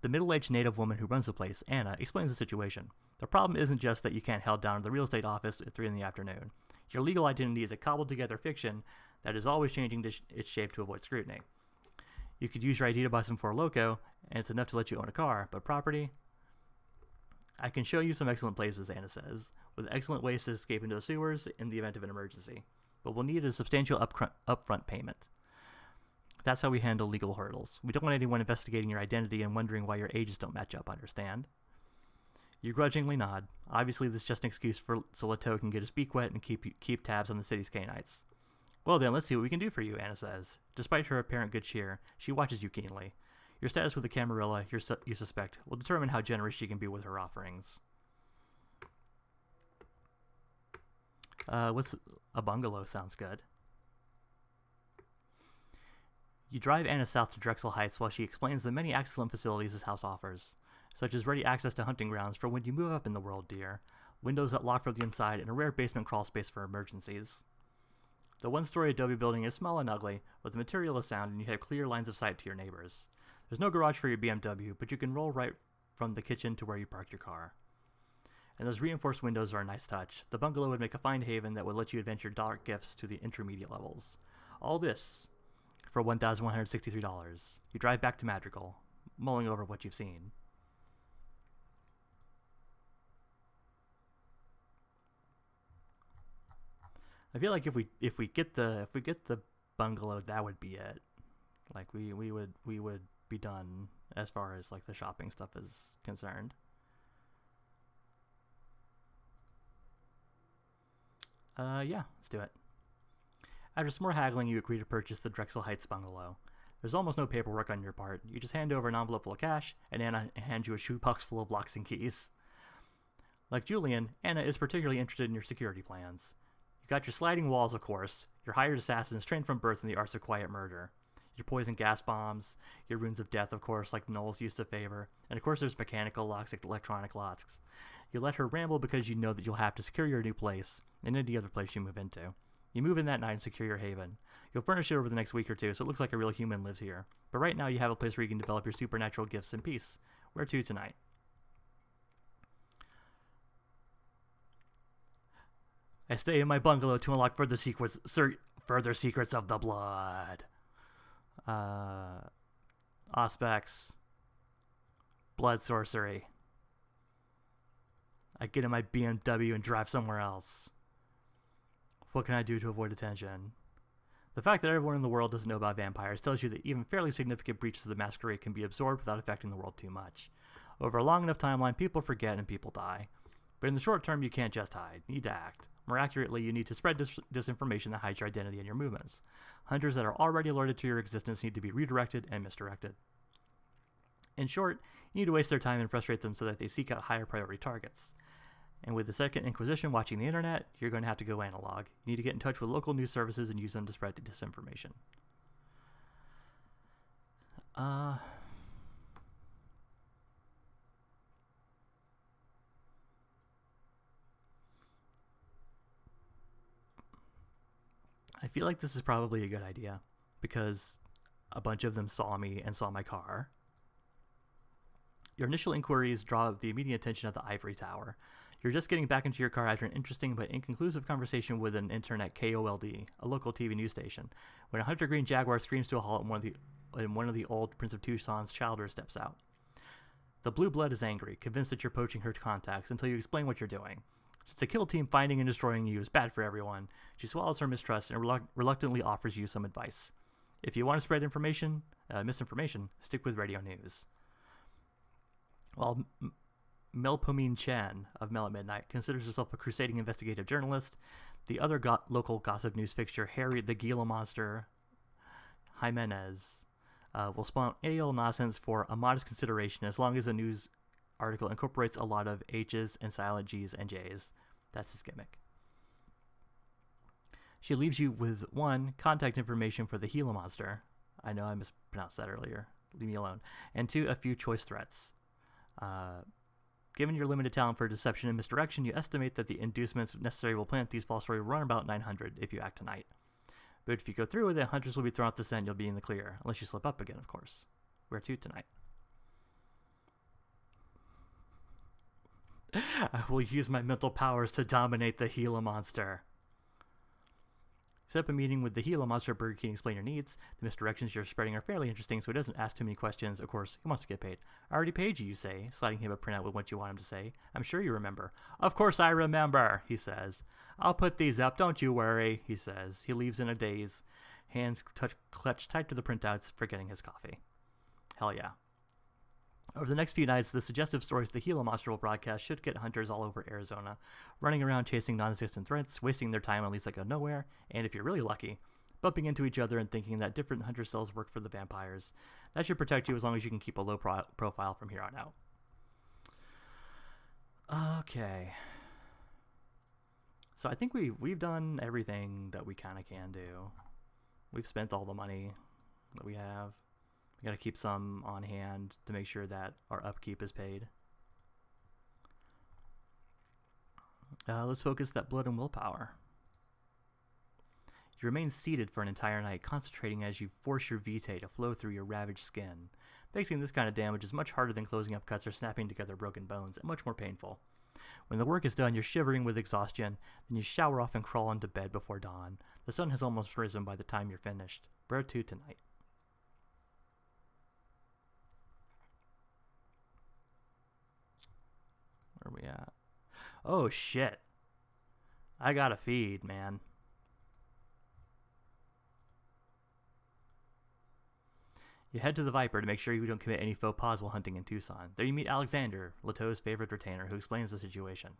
S1: The middle-aged native woman who runs the place, Anna, explains the situation. The problem isn't just that you can't head down to the real estate office at 3 in the afternoon. Your legal identity is a cobbled-together fiction that is always changing its shape to avoid scrutiny. You could use your ID to buy some Four Loko, and it's enough to let you own a car, but property? I can show you some excellent places, Anna says, with excellent ways to escape into the sewers in the event of an emergency, but we'll need a substantial upfront payment. That's how we handle legal hurdles. We don't want anyone investigating your identity and wondering why your ages don't match up, understand? You grudgingly nod. Obviously, this is just an excuse so Leto can get his beak wet and keep tabs on the city's Canaanites. Well then, let's see what we can do for you, Anna says. Despite her apparent good cheer, she watches you keenly. Your status with the Camarilla, you suspect, will determine how generous she can be with her offerings. What's a bungalow? Sounds good. You drive Anna south to Drexel Heights while she explains the many excellent facilities this house offers, such as ready access to hunting grounds for when you move up in the world, dear, windows that lock from the inside, and a rare basement crawl space for emergencies. The one-story adobe building is small and ugly, but the material is sound and you have clear lines of sight to your neighbors. There's no garage for your BMW, but you can roll right from the kitchen to where you park your car. And those reinforced windows are a nice touch. The bungalow would make a fine haven that would let you adventure dark gifts to the intermediate levels. All this for $1,163. You drive back to Madrigal, mulling over what you've seen. I feel like if we get the bungalow, that would be it. Like we would be done as far as like the shopping stuff is concerned. Yeah, let's do it. After some more haggling, you agree to purchase the Drexel Heights bungalow. There's almost no paperwork on your part. You just hand over an envelope full of cash, and Anna hands you a shoebox full of locks and keys. Like Julian, Anna is particularly interested in your security plans. You got your sliding walls, of course, your hired assassins trained from birth in the arts of quiet murder, your poison gas bombs, your runes of death, of course, like Knowles used to favor, and of course there's mechanical locks like electronic locks. You let her ramble because you know that you'll have to secure your new place, and any other place you move into. You move in that night and secure your haven. You'll furnish it over the next week or two, so it looks like a real human lives here. But right now you have a place where you can develop your supernatural gifts in peace. Where to tonight? I stay in my bungalow to unlock further secrets of the blood. Auspex. Blood sorcery. I get in my BMW and drive somewhere else. What can I do to avoid attention? The fact that everyone in the world doesn't know about vampires tells you that even fairly significant breaches of the Masquerade can be absorbed without affecting the world too much. Over a long enough timeline, people forget and people die. But in the short term, you can't just hide. You need to act. More accurately, you need to spread disinformation that hides your identity and your movements. Hunters that are already alerted to your existence need to be redirected and misdirected. In short, you need to waste their time and frustrate them so that they seek out higher priority targets. And with the Second Inquisition watching the internet, you're going to have to go analog. You need to get in touch with local news services and use them to spread disinformation. I feel like this is probably a good idea because a bunch of them saw me and saw my car. Your initial inquiries draw the immediate attention of the Ivory Tower. You're just getting back into your car after an interesting but inconclusive conversation with an internet KOLD, a local TV news station, when a hunter green Jaguar screams to a halt and one of the old Prince of Tucson's childers steps out. The blue blood is angry, convinced that you're poaching her contacts until you explain what you're doing. Since the kill team finding and destroying you is bad for everyone, she swallows her mistrust and reluctantly offers you some advice. If you want to spread misinformation, stick with radio news. While Melpomene Chan of Mel at Midnight considers herself a crusading investigative journalist, the other local gossip news fixture, Harry the Gila Monster Jimenez, will spawn AL nonsense for a modest consideration as long as the news article incorporates a lot of H's and silent G's and J's. That's his gimmick. She leaves you with 1, contact information for the Gila Monster. I know I mispronounced that earlier. Leave me alone. And 2, a few choice threats. Given your limited talent for deception and misdirection, you estimate that the inducements necessary will plant these false stories run about 900 if you act tonight. But if you go through with it, hunters will be thrown off the scent. You'll be in the clear, unless you slip up again, of course. Where to tonight? I will use my mental powers to dominate the Gila monster. Set up a meeting with the Gila monster at Burger King, explain your needs. The misdirections you're spreading are fairly interesting, so he doesn't ask too many questions. Of course, he wants to get paid. I already paid you, you say, sliding him a printout with what you want him to say. I'm sure you remember. Of course I remember, he says. I'll put these up, don't you worry, he says. He leaves in a daze, hands clutched tight to the printouts, forgetting his coffee. Hell yeah. Over the next few nights, the suggestive stories the Gila monster will broadcast should get hunters all over Arizona, running around chasing non-existent threats, wasting their time on leads that go nowhere, and if you're really lucky, bumping into each other and thinking that different hunter cells work for the vampires. That should protect you as long as you can keep a low profile from here on out. Okay. So I think we've done everything that we kind of can do. We've spent all the money that we have. We got to keep some on hand to make sure that our upkeep is paid. Let's focus that blood and willpower. You remain seated for an entire night, concentrating as you force your vitae to flow through your ravaged skin. Fixing this kind of damage is much harder than closing up cuts or snapping together broken bones, and much more painful. When the work is done, you're shivering with exhaustion, then you shower off and crawl into bed before dawn. The sun has almost risen by the time you're finished. Where to tonight? Where are we at? Oh, shit. I gotta feed, man. You head to the Viper to make sure you don't commit any faux pas while hunting in Tucson. There you meet Alexander, Leteau's favorite retainer, who explains the situation.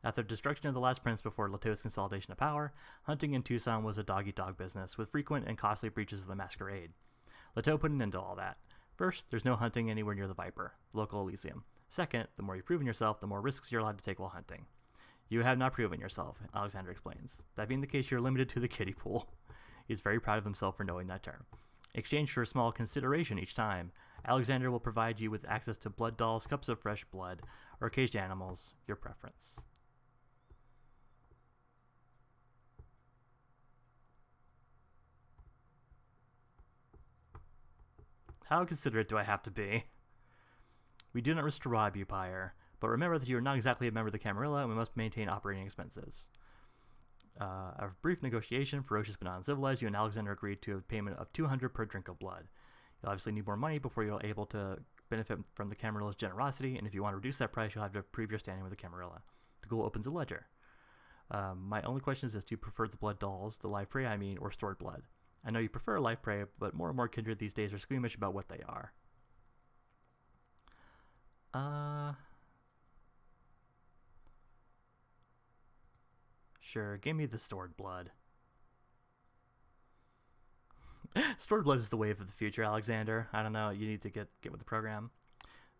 S1: After the destruction of the last prince before Leteau's consolidation of power, hunting in Tucson was a dog-eat-dog business, with frequent and costly breaches of the Masquerade. Leteau put an end to all that. First, there's no hunting anywhere near the Viper, the local Elysium. Second, the more you've proven yourself, the more risks you're allowed to take while hunting. You have not proven yourself, Alexander explains. That being the case, you're limited to the kiddie pool. He's very proud of himself for knowing that term. In exchange for a small consideration each time, Alexander will provide you with access to blood dolls, cups of fresh blood, or caged animals, your preference. How considerate do I have to be? We do not wish to rob you, Pyre, but remember that you are not exactly a member of the Camarilla, and we must maintain operating expenses. After a brief negotiation, ferocious but not uncivilized, you and Alexander agreed to a payment of 200 per drink of blood. You'll obviously need more money before you're able to benefit from the Camarilla's generosity, and if you want to reduce that price, you'll have to prove your standing with the Camarilla. The ghoul opens a ledger. My only question is this: do you prefer the blood dolls, the live prey, or stored blood? I know you prefer live prey, but more and more kindred these days are squeamish about what they are. Sure, give me the stored blood. Stored blood is the wave of the future, Alexander. I don't know, you need to get with the program.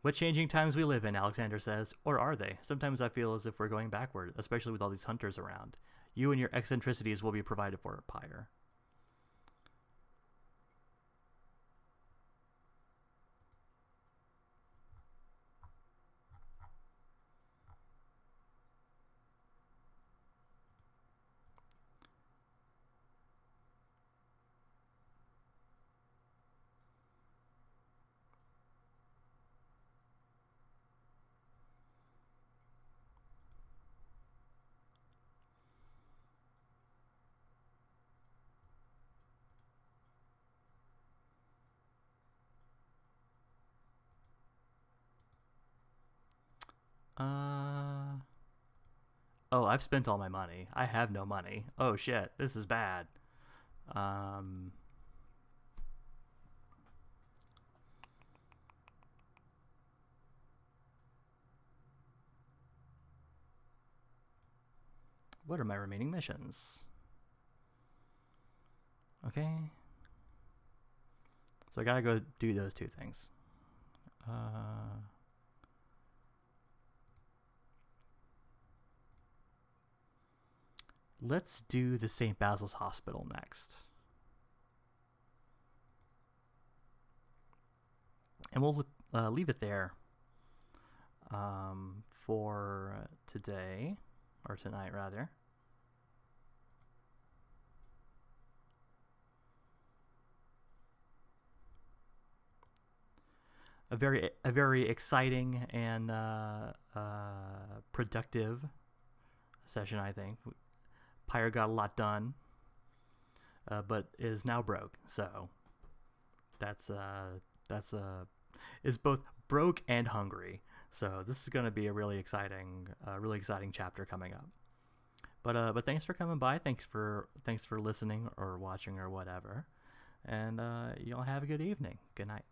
S1: What changing times we live in, Alexander says. Or are they? Sometimes I feel as if we're going backward, especially with all these hunters around. You and your eccentricities will be provided for, Pyre. Oh, I've spent all my money. I have no money. Oh shit, this is bad. What are my remaining missions? Okay. So I gotta go do those two things. Let's do the St. Basil's Hospital next. And we'll leave it there for today, or tonight rather. A very exciting and productive session, I think. Pyre got a lot done, but is now broke. So that's is both broke and hungry. So this is going to be a really exciting chapter coming up. But thanks for coming by. Thanks for listening or watching or whatever. And y'all have a good evening. Good night.